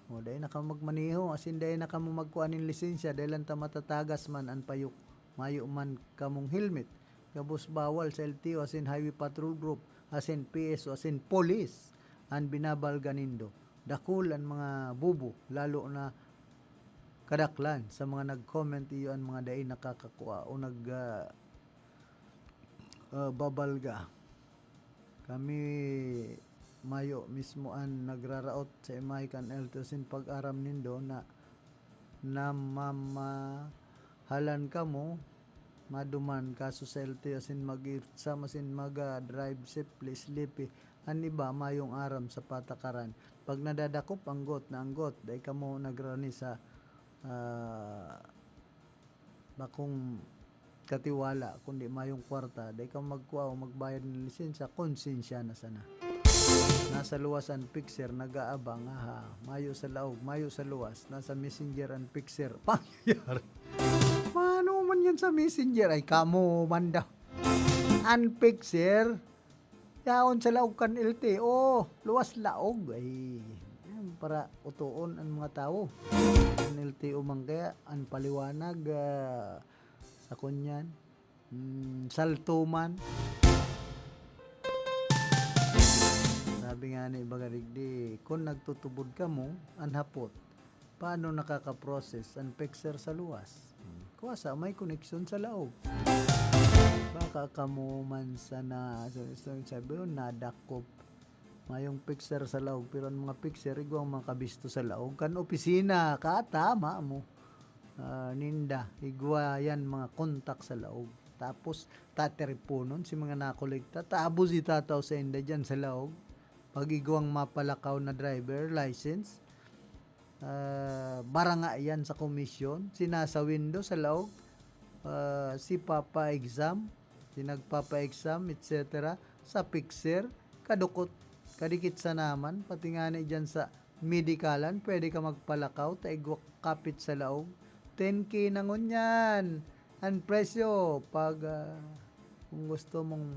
dahil na ka mo magmaniho. Asin, dahil na ka mo magkuhanin lisensya. Dahil lang ta matatagas man ang payuk. Mayo man ka mong helmet. Kabus bawal sa LTO, asin Highway Patrol Group, asin PSO, asin Police. Ang binabal ganindo. Dakul ang mga bubo, lalo na kadaklan sa mga nag-comment iyo ang mga dahil nakakakuha o babalga. Kami mayo mismo ang nagraraot sa imay kan LTO sin pag-aram nindo na mamahalan ka mo maduman kaso sa LTO sin mag-sama sin mag-drive safely sleepy ang iba mayong aram sa patakaran. Pag nadadakop anggot na anggot dahil ka mo nagrani sa bakong katiwala kundi mayong kwarta dahil ka magkuha o magbayad ng lisensya konsensya na sana. Nasa luwas ang fixer nag-aabang mayo sa laog mayo sa luwas nasa messenger ang fixer pangyayari. Paano man yan sa messenger ay kamo man daw ang fixer yaon sa laog kan LTO luwas laog ay para utuon ang mga tao ang LTO man kaya ang paliwanag sa kunyan saltuman sabi nga ni Bagarigdi kung nagtutubod ka mo ang hapot paano nakaka-process ang fixer sa luwas kuwasa may koneksyon sa laog baka kamo man sana sabi nadakop mayong fixer sa laog pero ang mga fixer igwang makabisto sa laog kan opisina katama mo ninda igwa yan mga kontak sa laog tapos tateleponon si mga nakolekta taabos itataw sa inda dyan sa laog pag igwang mapalakaw na driver license baranga yan sa komisyon sinasawindo sa laog si papa exam sinagpapa exam etc sa fixer kadukot kadikit sa naman pati nga na dyan sa medikalan pwede ka magpalakaw taigwak kapit sa laog 10K na ngunyan ang presyo pag kung gusto mong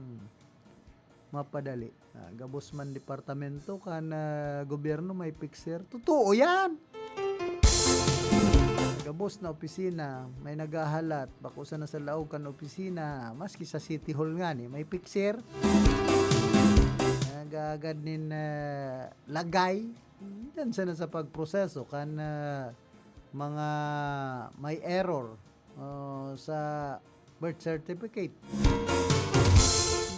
mapadali gabos man departamento kan gobyerno may fixer totoo yan gabos na opisina may nagahalat bako sa nasa laog kan opisina maski sa City Hall nga ni may fixer nagagad nin lagay dyan sana sa pagproseso kan mga may error sa birth certificate.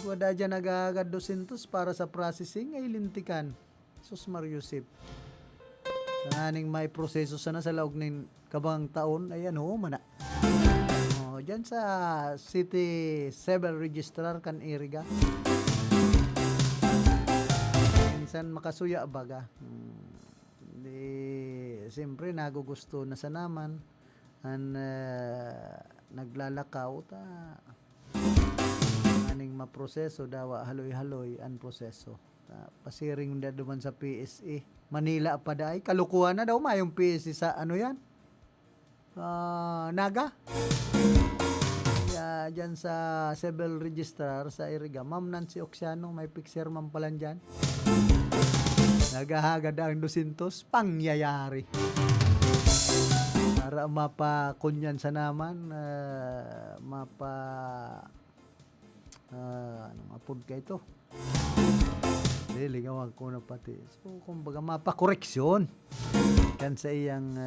Wala dyan nagagad 200 para sa processing ay lintikan. Sus Mariusip. Aning may proseso sana sa laog ng kabang taon ayan mana. Dyan sa City Civil Registrar kan Iriga. Minsan makasuya baga. Siyempre nagugusto na sa naman ang naglalakaw ta aning maproseso dawa haloy-haloy ang proseso pasiring na duman sa PSA Manila pa daay kalukuhan na daw mayong PSA sa ano yan Naga dyan sa Civil Registrar sa Iriga Ma'am Nancy Oxiano may fixer man pala dyan nagahagad ang 200 pangyayari para mapakunyan sa naman mapud ka ito ligawan ko na pati so kumbaga mapakoreksyon kan sa iyang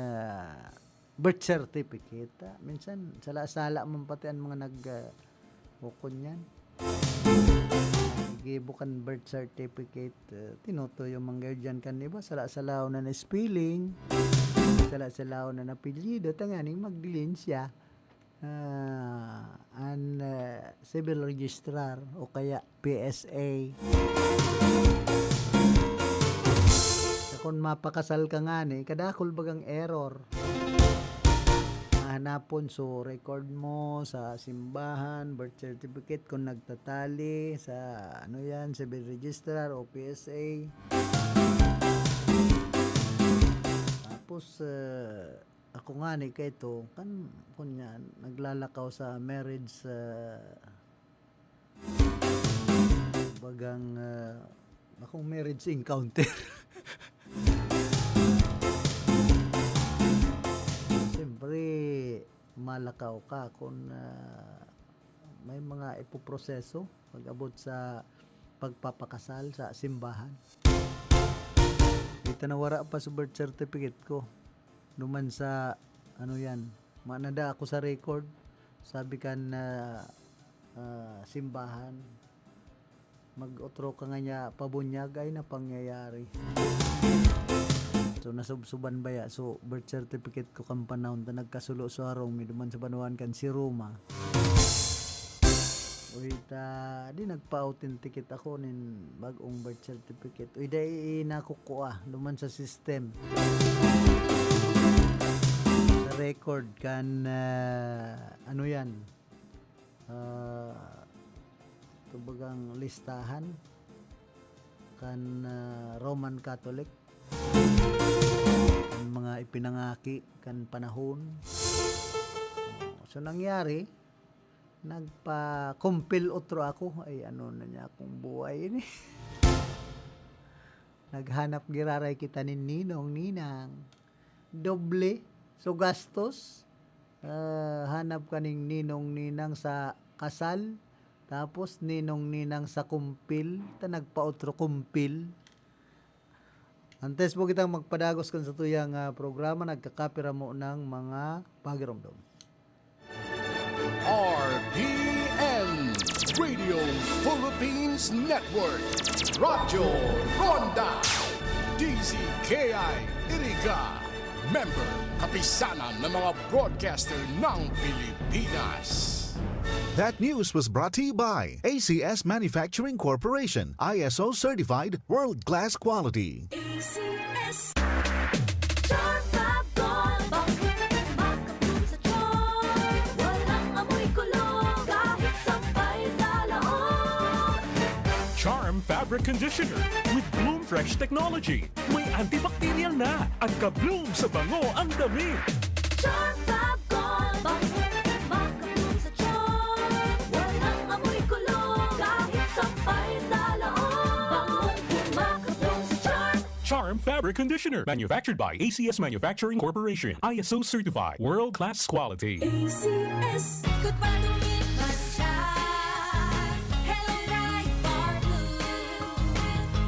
birth certificate minsan sala-sala man pati ang mga kunyan bukan birth certificate tinuto yung mga dyan kan diba sala-salaw na spelling sala-salaw na apelyido tanganing magdilin siya an civil registrar o kaya PSA kung mapakasal ka nga ni kadakol bagang error hanapon so record mo sa simbahan birth certificate kung nagtatali sa ano yan civil registrar o PSA tapos ako nga ni kito kan kunyan naglalakaw sa marriage Bagang akong marriage encounter. Siyempre, malakaw ka kung may mga ipoproseso pag-abot sa pagpapakasal sa simbahan. Ito na wala pa sa birth certificate ko. Numan sa, manada ako sa record. Sabi kan simbahan. Mag-otro ka nga niya, pabunyag ay na pangyayari. So, nasubsuban ba ya? So, birth certificate ko kang panahon na nagkasulo sa harong, may duman sa panuhan kan si Roma. Uy, di nagpa-authenticate ako nin bagong birth certificate. Uy, di nakukuha, duman sa system. Sa record kan, tubagang listahan kan Roman Catholic, ang mga ipinangaki kan panahon. So nangyari, nagpa-compel otro ako, ay na niya akong buhay ini. Naghanap giraray kita ni Ninong Ninang, doble so gastos. Hanap kaning Ninong Ninang sa kasal, tapos Ninong Ninang sa kumpil, nagpa-otro kumpil. Antes po kitang magpadagos kan sa tuyang programa, nagkakapira mo ng mga pagiramdam. RPN Radio Philippines Network, Radyo Ronda, DZKI Iriga, member kapisanan ng mga broadcaster ng Pilipinas. That news was brought to you by ACS Manufacturing Corporation, ISO certified world-class quality. ACS. Charm Fab Gold. Makapul sa charm. Walang amoy kulong kahit sampay sa laot. Charm Fabric Conditioner with Bloom Fresh Technology. May antibacterial na at ka-bloom sa bango ang damit. Charm Fab Gold. Makapul sa charm. Walang amoy kulong kahit sampay sa laot. Makapul sa charm. Charm Fabric Conditioner. Manufactured by ACS Manufacturing Corporation. ISO certified. World-class quality. ACS. Ikot pa lumipat siya. Hello, Right Bar Blue.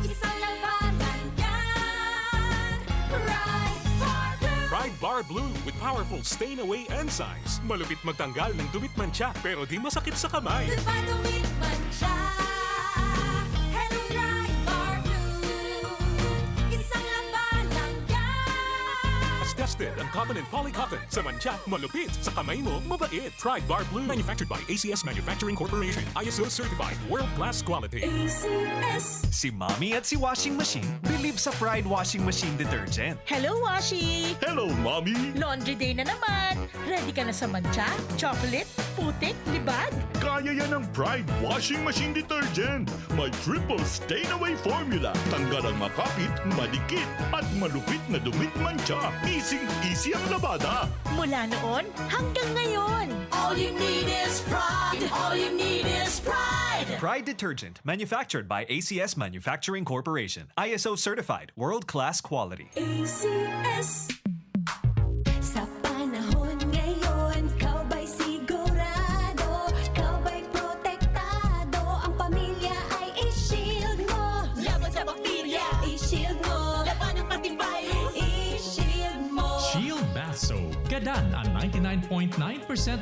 Isang labanan yan. Right Bar Blue. Pride Bar Blue with powerful stain-away enzymes. Malupit magtanggal ng dumit mancha pero di masakit sa kamay. Ikot pa lumipat siya. Hello, Right Bar Blue. Isang labanan yan. As tested ang cotton and polycotton. Sa mancha, malupit. Sa kamay mo, mabait. Pride Bar Blue. Manufactured by ACS Manufacturing Corporation. ISO certified. World-class quality. ACS. Si Mommy at si Washing Machine believe sa Pride Washing Machine Detergent. Hello, Washi! Hello, Mommy! Laundry day na naman. Ready ka na sa mancha, chocolate, putik, libag? Kaya yan ang Pride Washing Machine Detergent. May triple stain-away formula. Tanggal ang makapit, madikit, at malupit na dumit mancha. Easy ang labada. Mula noon hanggang ngayon. All you need is pride. All you need is pride. Pride Detergent, manufactured by ACS Manufacturing Corporation. ISO certified, world-class quality. ACS. Sa panahon ngayon, kau ba'y sigurado? Kau ba'y protektado? Ang pamilya ay i-shield mo. Laban sa bakterya, i-shield mo. Laban ng antivirus, i-shield mo. Shield Bath Soap. Gadan ang 99.9%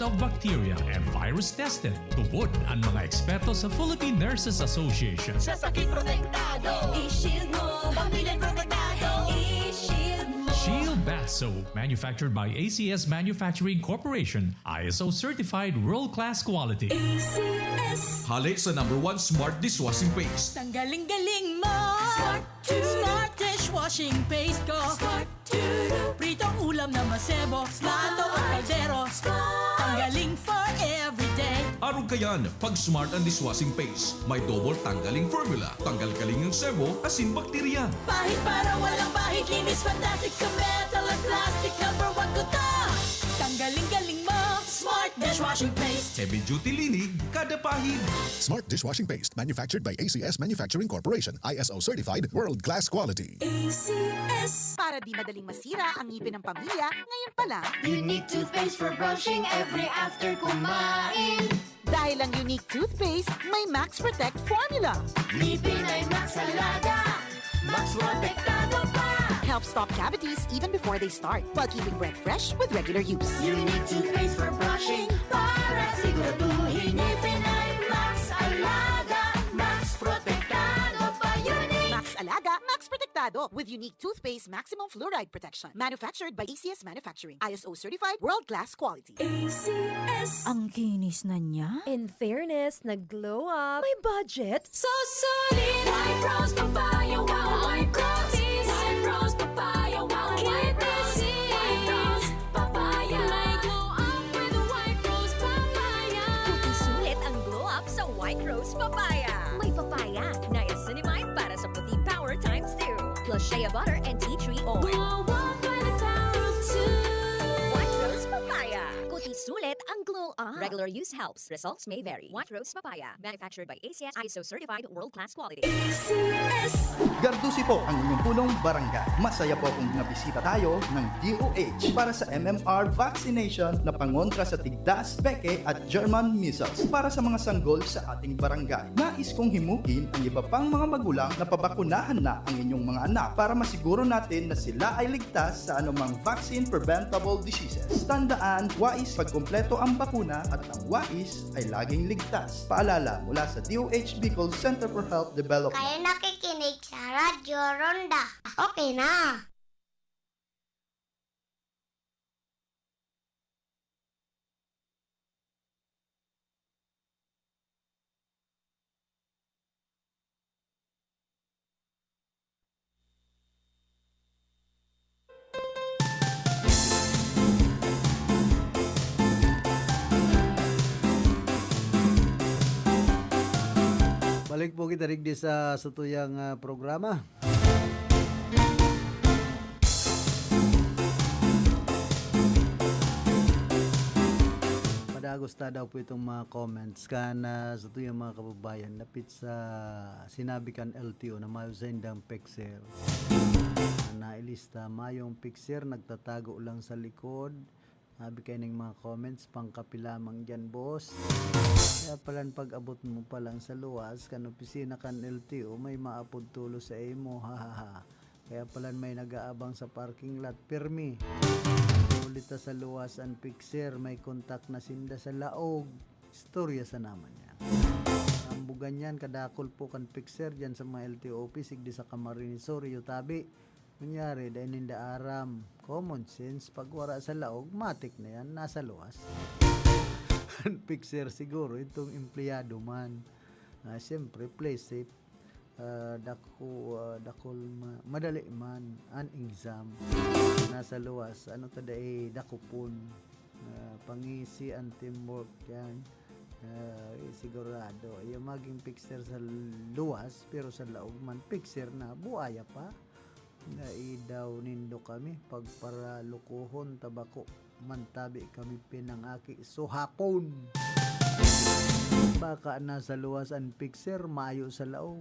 of bacteria and virus tested. Tubod ang mga eksperto sa Philippine Nurses Association. Sa sakit protektado, i-shield mo. Pamilya protektado, i-shield mo. Shield Bath Soap, manufactured by ACS Manufacturing Corporation, ISO certified world-class quality. ACS. Hali sa #1 Smart Dishwashing Paste. Tanggaling-galing mo. Smart Smart dishwashing paste ko. Smart to Pritong ulam na masebo. Plato o kaldero. Tanggaling for everyday. Araw kayan, pag Smart ang Dishwashing Paste, may double tanggaling formula. Tanggal kaling ng sebo, asin bakterya. Pahit para walang bahid. Linis fantastic sa metal at plastic. #1 ko to. Tanggaling-galing mo. Smart dishwashing paste. Heavy duty linig, kada pahid. Smart dishwashing paste, manufactured by ACS Manufacturing Corporation, ISO certified, world-class quality. ACS. Para di madaling masira ang ngipin ng pamilya, ngayon pa lang. Unique toothpaste for brushing every after kumain. Dahil ang unique toothpaste, may Max Protect formula. Ngipin ay Max Alaga. Max Protektado pa. Helps stop cavities even before they start, while keeping breath fresh with regular use. Unique toothpaste for brushing para siguraduhin ngipin ay Max Alaga. Max Protektado pa. Unique. Max Alaga, Max Protectado with unique toothpaste maximum fluoride protection. Manufactured by ACS Manufacturing. ISO certified, world-class quality. ACS. Ang kinis na niya. In fairness, nag-glow up. May budget. So solid. White Rose Papaya. Wow, White Rose. White Rose Papaya. Wow, White Rose. White Rose Papaya. May glow up with White Rose Papaya. Sulit ang glow up sa White Rose Papaya. May papaya, niacinamide para sa puti power times 2. Plus shea butter and tea tree oil. Glow up with the power of two. White Rose Papaya. Kuti sulit ang glow up. Regular use helps. Results may vary. White Rose Papaya. Manufactured by ACS ISO certified world-class quality. Gardusi po ang inyong punong barangay. Masaya po kung nabisita tayo ng DOH para sa MMR vaccination na pangontra sa tigdas, peke at German measles para sa mga sanggol sa ating barangay. Nais kong himukin ang iba pang mga magulang na pabakunahan na ang inyong mga anak para masiguro natin na sila ay ligtas sa anumang vaccine preventable diseases. Tandaan, wais pagkumpleto ang bakuna at ang wais ay laging ligtas. Paalala mula sa DOH Bicol Center for Health Development. Kayo nakikinig sa Radyo Ronda. Okay na. Balik po kita rigdi sa tuyang programa. Madagusta daw po itong mga comments kana sa tuyang mga kababayan lapit sa sinabi kan LTO na mayo sa indang pixel. Nailista mayong pixel nagtatago lang sa likod. Sabi kayo ng mga comments, pangkapi lamang dyan, boss. Kaya palang pag-abot mo pa lang sa luwas, kan opisina kan LTO, may maapod tulo sa imo, hahaha. Kaya palang may nag-aabang sa parking lot, pirmi. Ulita sa luwas ang pixer, may kontak na sinda sa laog. Istorya sa naman yan. Ang bugan yan, kadakol po kan pixer dyan sa mga LTO office, sigdi sa Camarines, sorry, tabi. Kunyari, dahil hindi aram. Common sense, pag wala sa laog, matik na yan, nasa luwas. Pixer siguro, itong empleyado man. Siyempre, play safe. Dakol madali man, an exam. Nasa luwas, ano tada dakupon. Pangisi, ang teamwork yan. Sigurado. Yung maging pixer sa luwas, pero sa laog man, pixer na, buaya pa. Naidaw nindo kami pagpara lukuhon tabako mantabi kami pinangaki so hapon baka nasa luwas ang pixer mayo sa laog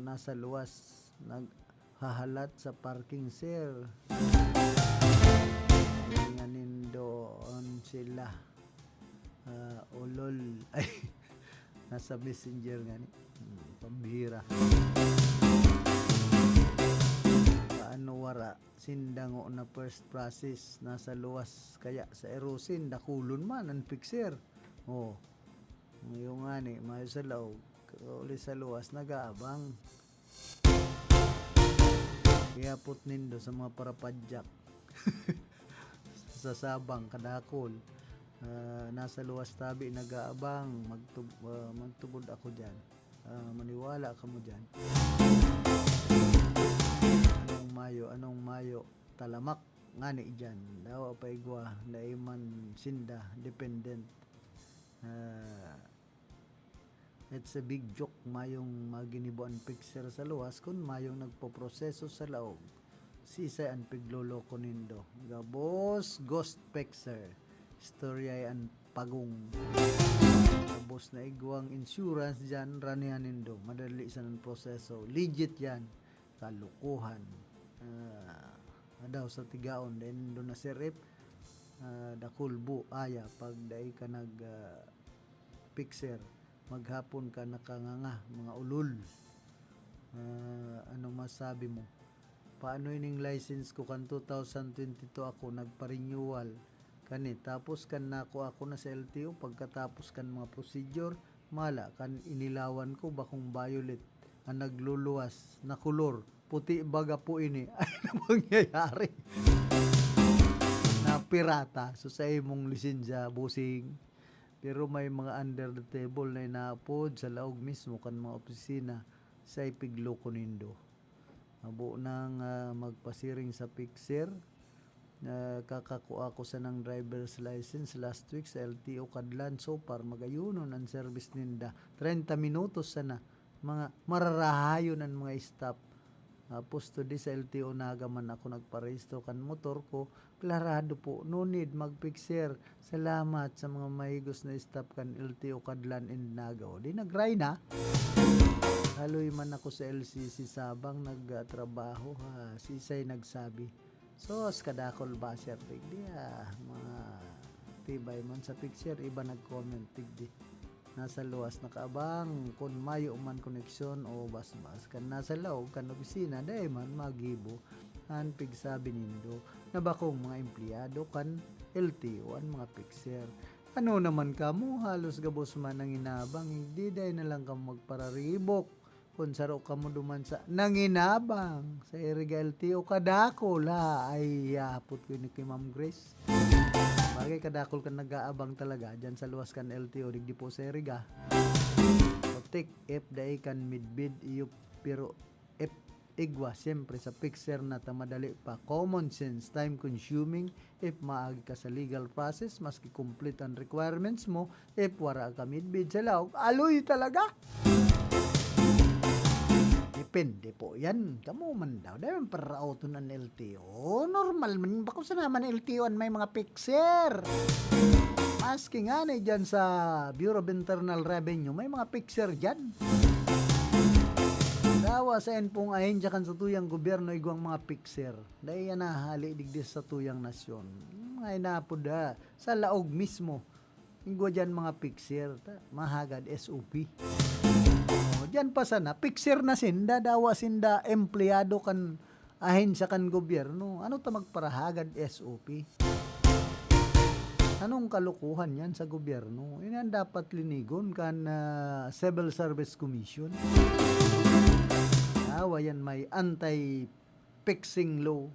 nasa luwas naghahalat sa parking sir nga nindoon sila ulol ay nasa messenger nga ni pambihira wara sindango na first process nasa luwas kaya sa erosin dakulon man ang pixer ngayon nga ni mayo sa laog uli sa luwas nagaabang kaya put nindo sa mga parapadyak sa sabang kadakol nasa luwas tabi nagaabang magtubod ako dyan maniwala ka mo dyan anong mayo talamak ngani dyan daw pa igwa naiman sinda dependent it's a big joke mayong maginibuan picture sa luwas kun mayong nagpoproseso sa laog sisay ang pigloloko nindo gabos ghost pixer istorya ang pagong. Tapos na igwang insurance dyan, ranihanin do. Madali sa ng proseso. Legit yan. Kalukuhan. Daw sa tigaon. Then do na sirip. Dakulbo, aya. Pag dahi ka pixer, maghapon ka nakanganga. Mga ulol. Ano masabi mo? Paano ining license ko kan 2022 ako nagpa-renewal kani tapos kan nako ako na sa LTO pagkatapos kan mga procedure mala kan inilawan ko bakong violet ang nagluluwas na kulor puti baga po ini ay na mangyayari na pirata so sa imong lisensya busing pero may mga under the table na inaapod sa laog mismo kan mga opisina sa ipiglo ko nindo. Mabo nang magpasiring sa Pixer. Kakakuha ko sa ng driver's license last week sa LTO Kadlan. So, para magayunon ang service ninda. 30 minutos sana. Mga mararahayon ang mga staff. Tapos today sa LTO nagaman ako nagparehistro kan motor ko. Klarado po. No need mag-Pixer. Salamat sa mga mahigos na staff kan LTO Kadlan and Nagaw. Di nag-ray na. Haloy man ako sa LCC Sabang nagtrabaho sisay nagsabi sos kadakol ba siya tigdi mga tibay man sa picture iba nag-comment tigdi nasa luwas nakaabang kun mayo man koneksyon o basbas kan nasa loob kan opisina day man magibo an pigsabi nindo na bakong mga empleyado kan LTO an mga picture. Ano naman kamo halos gabos man ang inabang hindi day na lang kamo magpararibok kung saro ka mo duman sa nanginabang sa Eriga LTO kadakol ay yapot ko ni kay Ma'am Grace bagay kadakol ka nag-aabang talaga dyan sa luwas kan LTO digdi po sa Eriga otik if dahi kan midbid iyo pero if igwa siyempre sa Pixer na tamadali pa common sense time consuming if maagi ka sa legal process maski complete ang requirements mo if wara ka midbid sa laog aloy talaga. Depende po yan. Kamu man daw. Dahil para auto ng LTO. Normal man. Bako sa naman LTO may mga pixer. Maski nga na dyan sa Bureau of Internal Revenue. May mga pixer dyan. Dawa sa pong ahensya kan sa tuyang gobyerno igwang mga pixer. Dahil yan nahali digdis sa tuyang nasyon. Mga inapoda. Sa laog mismo. Igwa dyan mga pixer. Mahagad SOP. Diyan pa sana, picture na sinda, dawa sinda, empleyado kan ahensya kan gobyerno. Ano ta magparahagad SOP? Anong kalukuhan yan sa gobyerno? Yan dapat linigon kan Civil Service Commission. Dawa yan may anti-fixing law,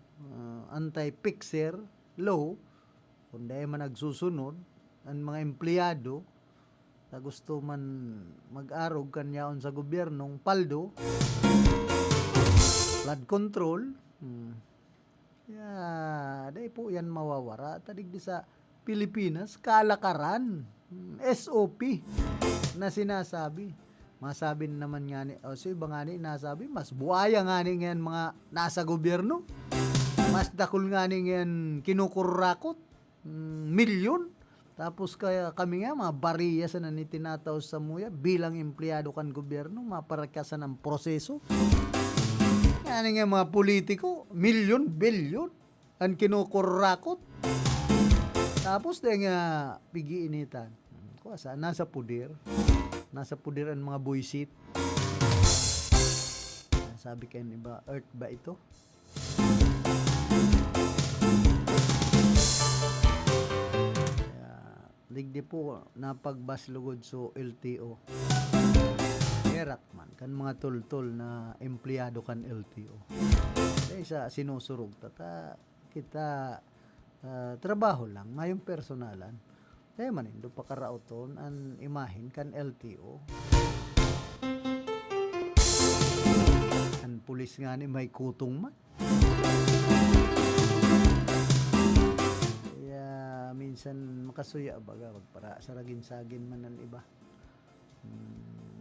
anti-fixer law. Kung dahil man nagsusunod, ang mga empleyado, na gusto man mag-arog kanyaon sa gobyernong paldo flood control dahil po yan mawawara tadig di sa Pilipinas kalakaran SOP na sinasabi masabi naman nga ni so iba nga ni nasabi mas buaya nga ni ngayon mga nasa gobyerno mas dakol nga ni ngayon kinukurakot milyon. Tapos kaya kami nga mga bariya sa nanitinataw sa muya bilang empleyado kan gobyerno maparakasan ang proseso. Yan nga mga politiko, milyon, bilyon ang kinukurakot. Tapos dahil nga pigiinitan. Kuwasa, nasa puder ang mga buisit. Sabi kayo iba, earth ba ito? Digdi po napagbaslugod so LTO. Erak man kan mga tultol na empleyado kan LTO. Dahil sa sinusurog kita trabaho lang, mayong personalan. Dahil man indo pa karauton ang imahin kan LTO. Ang pulis nga ni may kutong man. Minsan makasuya baga para sa ragin-sagin man ang iba.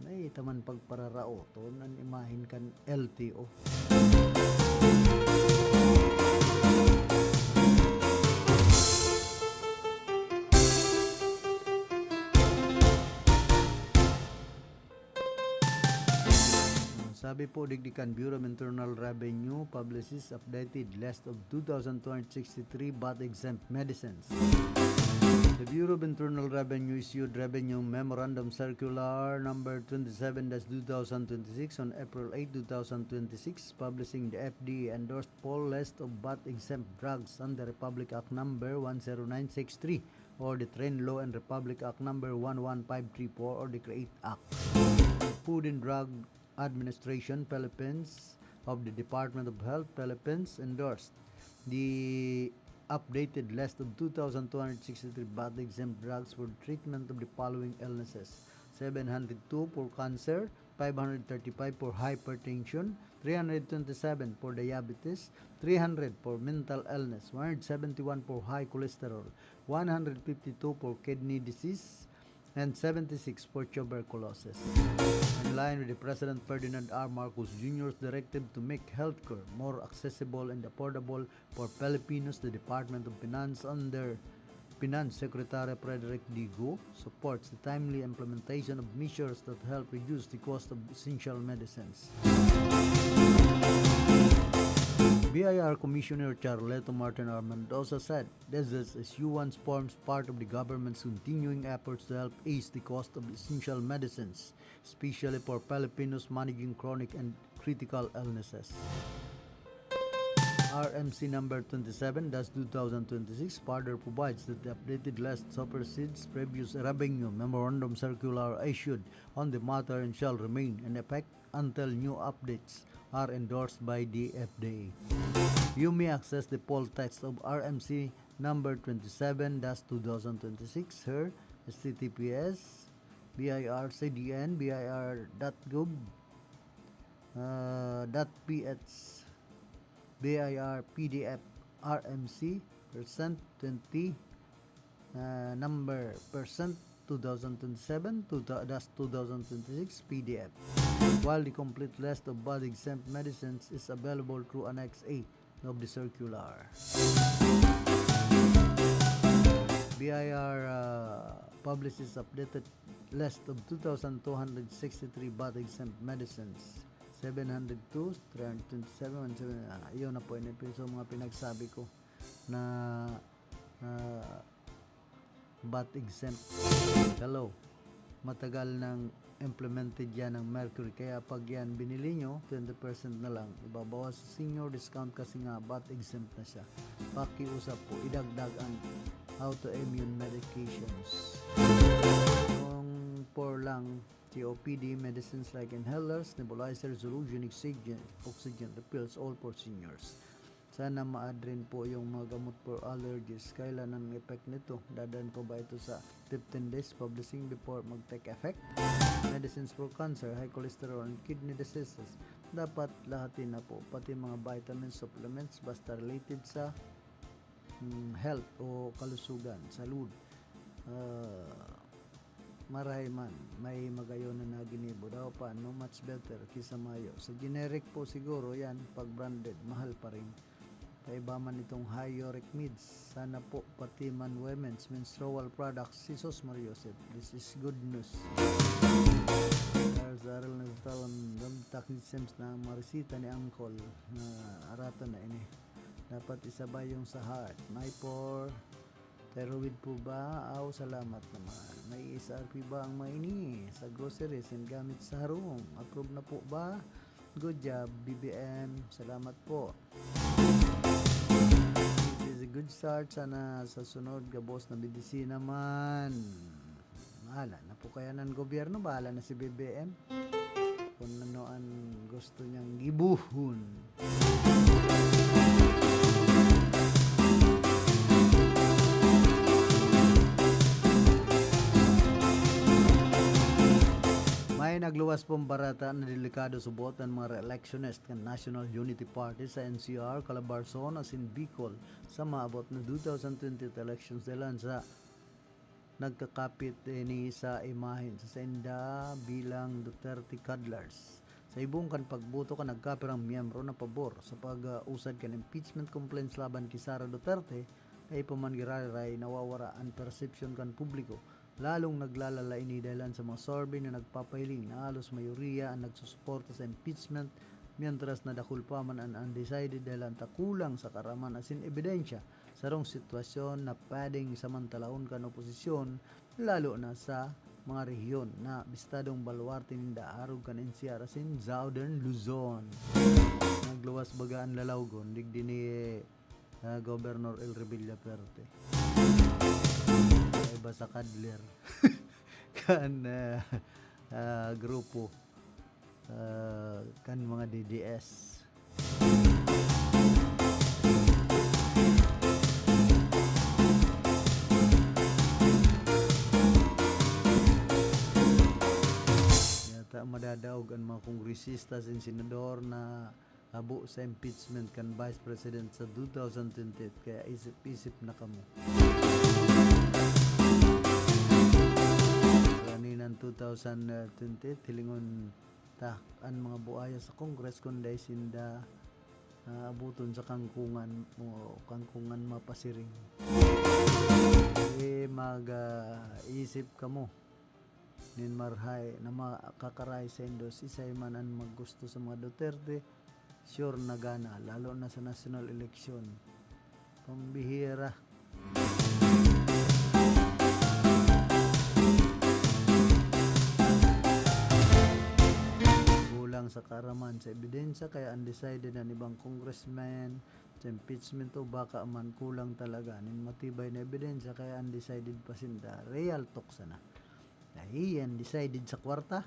Ay taman pagpararaoton ang imahin kan LTO. Sabi po, Digdikan Bureau of Internal Revenue publishes updated list of 2,263 VAT-exempt medicines. The Bureau of Internal Revenue issued Revenue Memorandum Circular number 27-2026 on April 8, 2026, publishing the FDA endorsed full list of VAT-exempt drugs under Republic Act number 10963 or the Train Law and Republic Act number 11534 or the CREATE Act. Food and Drug Administration Philippines of the Department of Health Philippines endorsed the updated list of 2,263 VAT-exempt drugs for treatment of the following illnesses: 702 for cancer, 535 for hypertension, 327 for diabetes, 300 for mental illness, 171 for high cholesterol, 152 for kidney disease, and 76 for tuberculosis. In line with the President Ferdinand R. Marcos Jr.'s directive to make healthcare more accessible and affordable for Filipinos, the Department of Finance under Finance Secretary Frederick D. Go supports the timely implementation of measures that help reduce the cost of essential medicines. BIR Commissioner Charleto Martin R. Mendoza said this issuance forms part of the government's continuing efforts to help ease the cost of essential medicines, especially for Filipinos managing chronic and critical illnesses. RMC number 27-2026 further provides that the updated list supersedes previous Revenue Memorandum Circular issued on the matter and shall remain in effect until new updates are endorsed by the FDA. You may access the full text of RMC number 27-2026 here, https bircdn.bir.gov .ph BIR PDF RMC %20 number %2027-2026 PDF, while the complete list of VAT-exempt medicines is available through Annex A of the circular. BIR publishes updated list of 2,263 VAT-exempt medicines. 702, 327, yun na po, so mga pinagsabi ko na VAT exempt. Hello, matagal nang implemented yan ng Mercury, kaya pag yan binili nyo, 20% na lang ibabawas sa senior discount kasi nga VAT exempt na siya. Pakiusap po, idagdag ang autoimmune medications. Yung for lang COPD, medicines like inhalers, nebulizer, solution, oxygen refills, all for seniors. Sana ma-add rin po yung mga gamot for allergies. Kailan ang effect nito? Dadaan po ba ito sa 15 days publishing before mag-take effect? Medicines for cancer, high cholesterol, and kidney diseases. Dapat lahatin na po, pati mga vitamins, supplements, basta related sa health o kalusugan, salud. Maray man, may magayon na naginibo daw pa, no much better kisa mayo. Sa generic po siguro yan, pag branded, mahal pa rin. Kaiba man itong high uric mids. Sana po pati man women's menstrual products, si Sos Mariosep. This is good news. Sa aral na taon, damtak ni Sims na marisita ni Angkol na arata na ini. Dapat isabay yung sa heart. May por thyroid po ba? Aw, salamat naman. May SRP ba ang maini sa groceries and gamit sa harong? Approve na po ba? Good job, BBM. Salamat po. This is a good start. Sana sa sunod, gabos na BDC naman. Bahala na po kaya ng gobyerno. Bahala na si BBM. Kung ano ang gusto niyang gibuhon. May nagluwas pong barata na delikado subot ng mga re-electionist ng National Unity Party sa NCR, Calabarzon as in Bicol sa maabot na 2020 elections nila sa nagkakapit ni sa imahin sa senda bilang Duterte Cuddlers. Sa ibong kan pagboto ka nagkapirang miyembro na pabor sa pag-usad kan impeachment complaints laban kay Sara Duterte ay pamangiraray nawawara ang perception kan publiko lalong naglalala ini dahilan sa mga survey na nagpapahiling na halos mayoriya ang nagsusuporta sa impeachment, mientras nadakul pa man ang undecided dahilan takulang sa karaman asin ebidensya sa rong sitwasyon na pwedeng samantalaon kan oposisyon, lalo na sa mga rehiyon na bistadong baluarte ninda arog kan NCR asin Southern Luzon. Nagluwas bagaan lalawgon digdi ni Governor El Rebilla Perte. Iba sa Kadler kan grupo kan mga DDS. Yata madadaog ang mga kongresista sin senador na abo sa impeachment kan Vice President sa 2028 kaya isip-isip na kamo. Kaninan 2028 hilingon ta ang mga buaya sa Congress kundi sinda abuton sa kangkungan mapasiring. Mag-isip kamo nin marhay na makakaray sa indos isay man ang maggusto sa mga Duterte, sure na gana lalo na sa national election. Pambihira. Kulang sa karaman sa ebidensya kaya undecided ang ibang congressman sa impeachment o baka man kulang talaga nin matibay na ebidensya kaya undecided pa sinda. Real talk sana. Dahil undecided sa kwarta.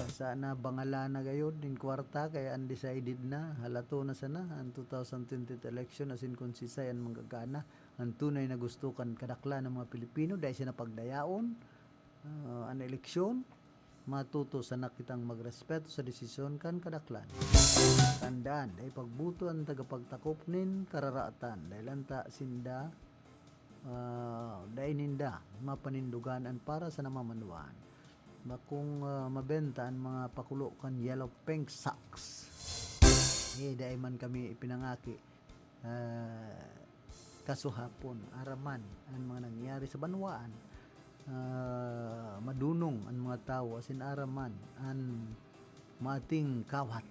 Sana bangala na gayon din kwarta kaya undecided na halato na sana ang 2020 election asin kung sisayan manggagana ang tunay na gusto kan kadakla ng mga Pilipino dahil sila pagdayaon ang eleksyon matuto sa nakitang magrespeto sa desisyon kan kadaklan. Tandaan dahil pagbuto ang tagapagtakop nin kararatan dahil anta sinda dahil ninda mapaninduganan para sa namamanuan. Bakung mabenta ang mga pakulo kan yellow pink socks. Dahil man kami ipinangaki kasuhapon, araman ang mga nangyari sa banwaan. Madunong ang mga tao asin araman ang mating kawat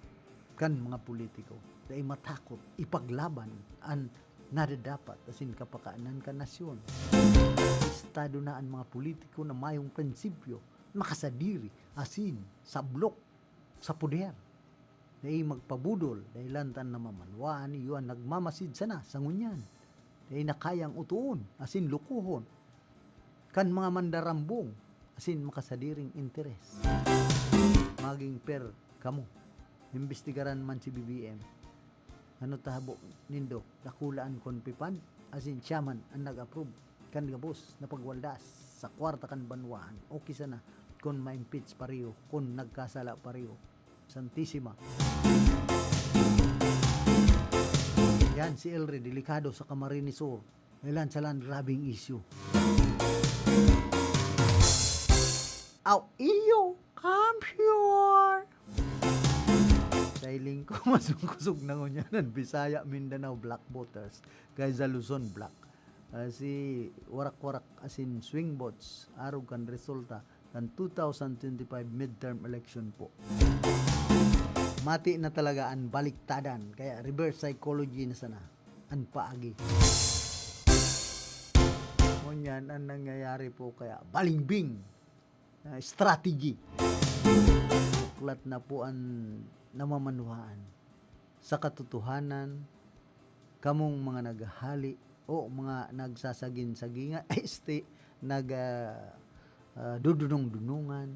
kan mga politiko. Dahil matakot ipaglaban ang nadadapat asin kapakaanan kan nasyon. Estado na ang mga politiko na mayong prinsipyo makasadiri asin sablok sa puder dahil magpabudol dahil lantan na mamanwaan iyon nagmamasid sana sa ngunyan dahil nakayang utuon asin lukuhon kan mga mandarambong asin makasadiring interes maging per kamo imbestigaran man si BBM ano tahabo nindo nakulaan kon pipan asin siyaman ang nag-approve kan gabos na pagwaldas sa kwarta kan banwaan okay sana kung ma-impeach pariyo, kung nagkasala pariyo. Santissima. Yan si Elre, delikado sa Camarines Sur. Ilan sa land grabbing issue. Aw, iyo, come here. Sailing ko, masungkusog na ngunyanan. Bisaya, Mindanao, Black Voters. Kaysa Luzon, Black. Si warak-warak asin swing votes. Arog kan resulta ang 2025 midterm election po. Mati na talaga ang baliktadan kaya reverse psychology na sana ang paagi. Ngunyan ang nangyayari po kaya balingbing strategy. Uklat na po ang namamanuhaan sa katotohanan kamong mga naghahali o mga nagsasagin-sagingan dudunong-dunungan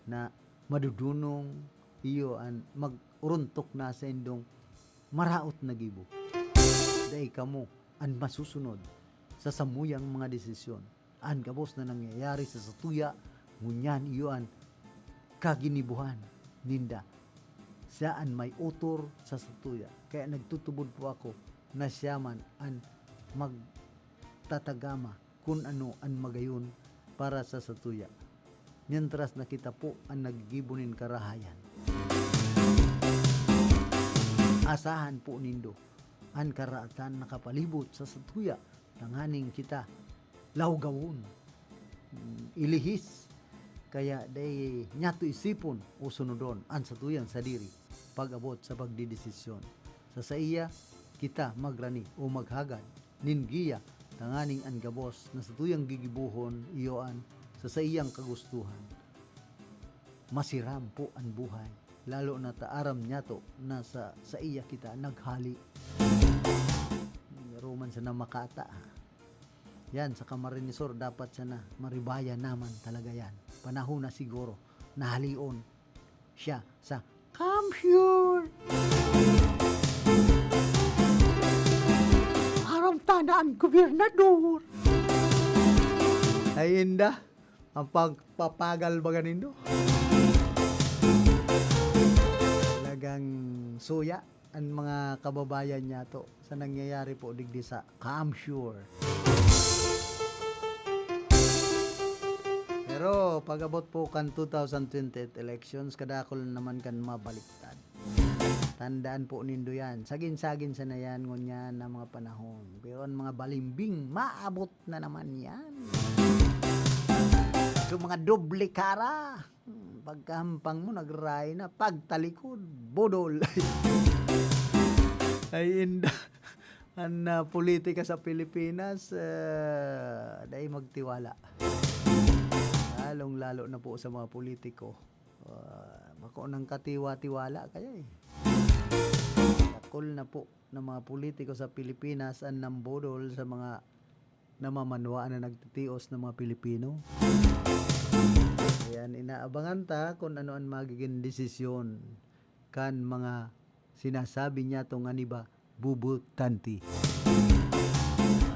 na madudunong iyo ang maguruntok na sa indong maraot na gibo. Dahil kamo ang masusunod sa samuyang mga desisyon. Ang kabos na nangyayari sa satuya, ngunyan iyo ang kaginibuhan ninda. Saan may utor sa satuya. Kaya nagtutubod po ako na siya man ang magtatagama kung ano ang magayon para sa satuya. Mientras nakita po ang nagigibunin karahayan. Asahan po nindo ang karaatan nakapalibot sa satuya. Tanganing kita lawgawon, ilihis. Kaya day nyato isipon o sunodon an sa tuyang sadiri pag-abot sa pagdidesisyon. Sa iya kita magrani o maghagad ningiya tanganing an gabos na sa tuyang gigibuhon iyoan sa iyang kagustuhan. Masiram po ang buhay, lalo na taaram nyato na sa iya kita naghali. Roman sa na makata. Yan, sa kamarinisor dapat siya na maribaya naman talaga yan. Panahon na siguro, nahalion siya sa come here. Haram tanaan, gobernador. Ay inda, ang pagpapagal ba ganindo? Talagang suya ang mga kababayan niya to sa nangyayari po digdi sa come sure. Pero pag-abot po kan 2028 elections, kadakol naman kan mabaliktad. Tandaan po nindo yan. Sagin-sagin sa na yan ngunyan na mga panahon. Pero ang mga balimbing, maabot na naman yan. So mga doble kara. Pagkahampang mo, nagray na. Pagtalikod, bodol. Ay inda. Ang politika sa Pilipinas, dahil magtiwala. Lalong-lalo na po sa mga politiko. Bako nang katiwa-tiwala kaya eh. Takol na po ng mga politiko sa Pilipinas ang nambodol sa mga namamanwa na nagtitios ng mga Pilipino. Ayan, inaabangan ta kung ano ang magiging desisyon kan mga sinasabi niya tong aniba bubutanti.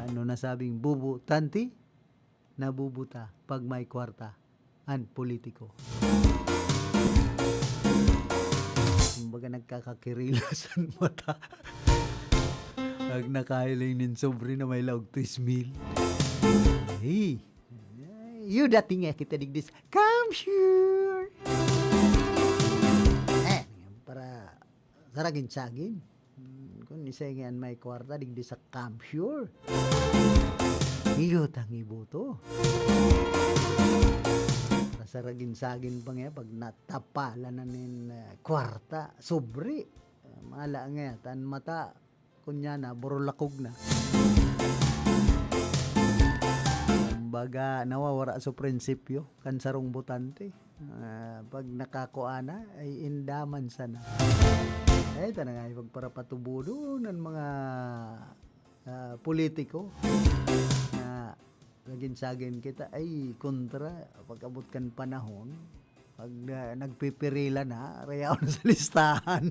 Ano nasabing bubutanti? Nabubuta pag may kwarta ang politiko. Kumbaga nagkakakirilasan mata. Pag nakahiling nin sobre na may laog 3,000. Hey, you dating kita digdis. Come sure. Para saragin-sagin. Kung isengyan may kwarta digdi sa come sure. Iyo tang iboto. Saragin-sagin pa nga pag natapala na nin kwarta, sobre. Mala nga, tan mata, kunya na, burulakog na. Kumbaga, nawawara sa prinsipyo, kansarong botante. Pag nakakuana, ay indaman sana. Ay, ito na nga, pagparapatubudo ng mga politiko na naging-sagin kita ay kontra pag-abot kan panahon pag nagpipirila na rayaw na sa listahan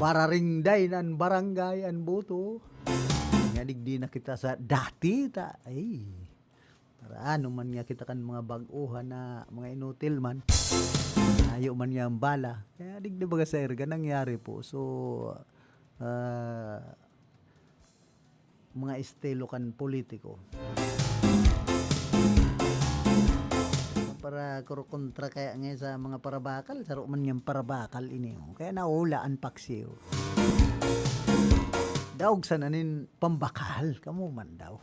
para ring day nan barangay an boto nga digdi na kita sa dati ta ay para ano man nga kita kan mga bag-uhan na mga inutil man ayo man nga ang bala kaya digdi baga sa erga nangyari po so mga estilo kan politiko para kontra kaya nga sa mga parabakal saro man yung parabakal ini kaya naulaan paksiw daog sananin pambakal kamo man daw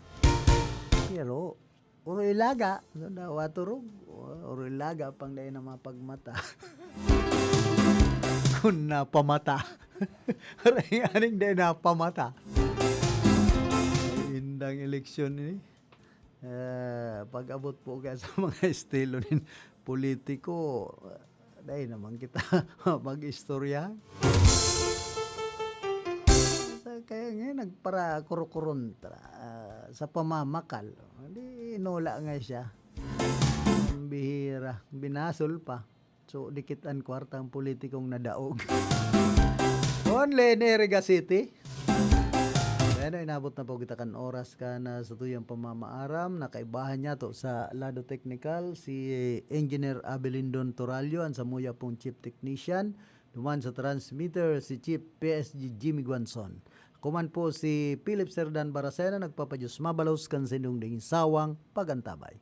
pero uro ilaga daw aturog uro ilaga pang day na mapagmata kung napamata aning day napamata indang eleksyon ini pag-abot po ka sa mga estilo ng politiko dahil naman kita mag-istorya kaya nga nagpara kurukuruntra sa pamamakal hindi inula nga siya ang bihira binasol pa so dikitan kwartang politikong nadaog only in Iriga City. Ano, inabot na po kita kan oras ka na sa tuyang pamamaaram. Nakaibahan niya to sa lado technical si Engineer Abelindon Toralio ang samuya pong Chief Technician. Duman sa transmitter si Chief PSG Jimmy Guanzon. Kuman po si Philip Serdan Baracena nagpapadyos mabalos kan sindong ding sawang pagantabay.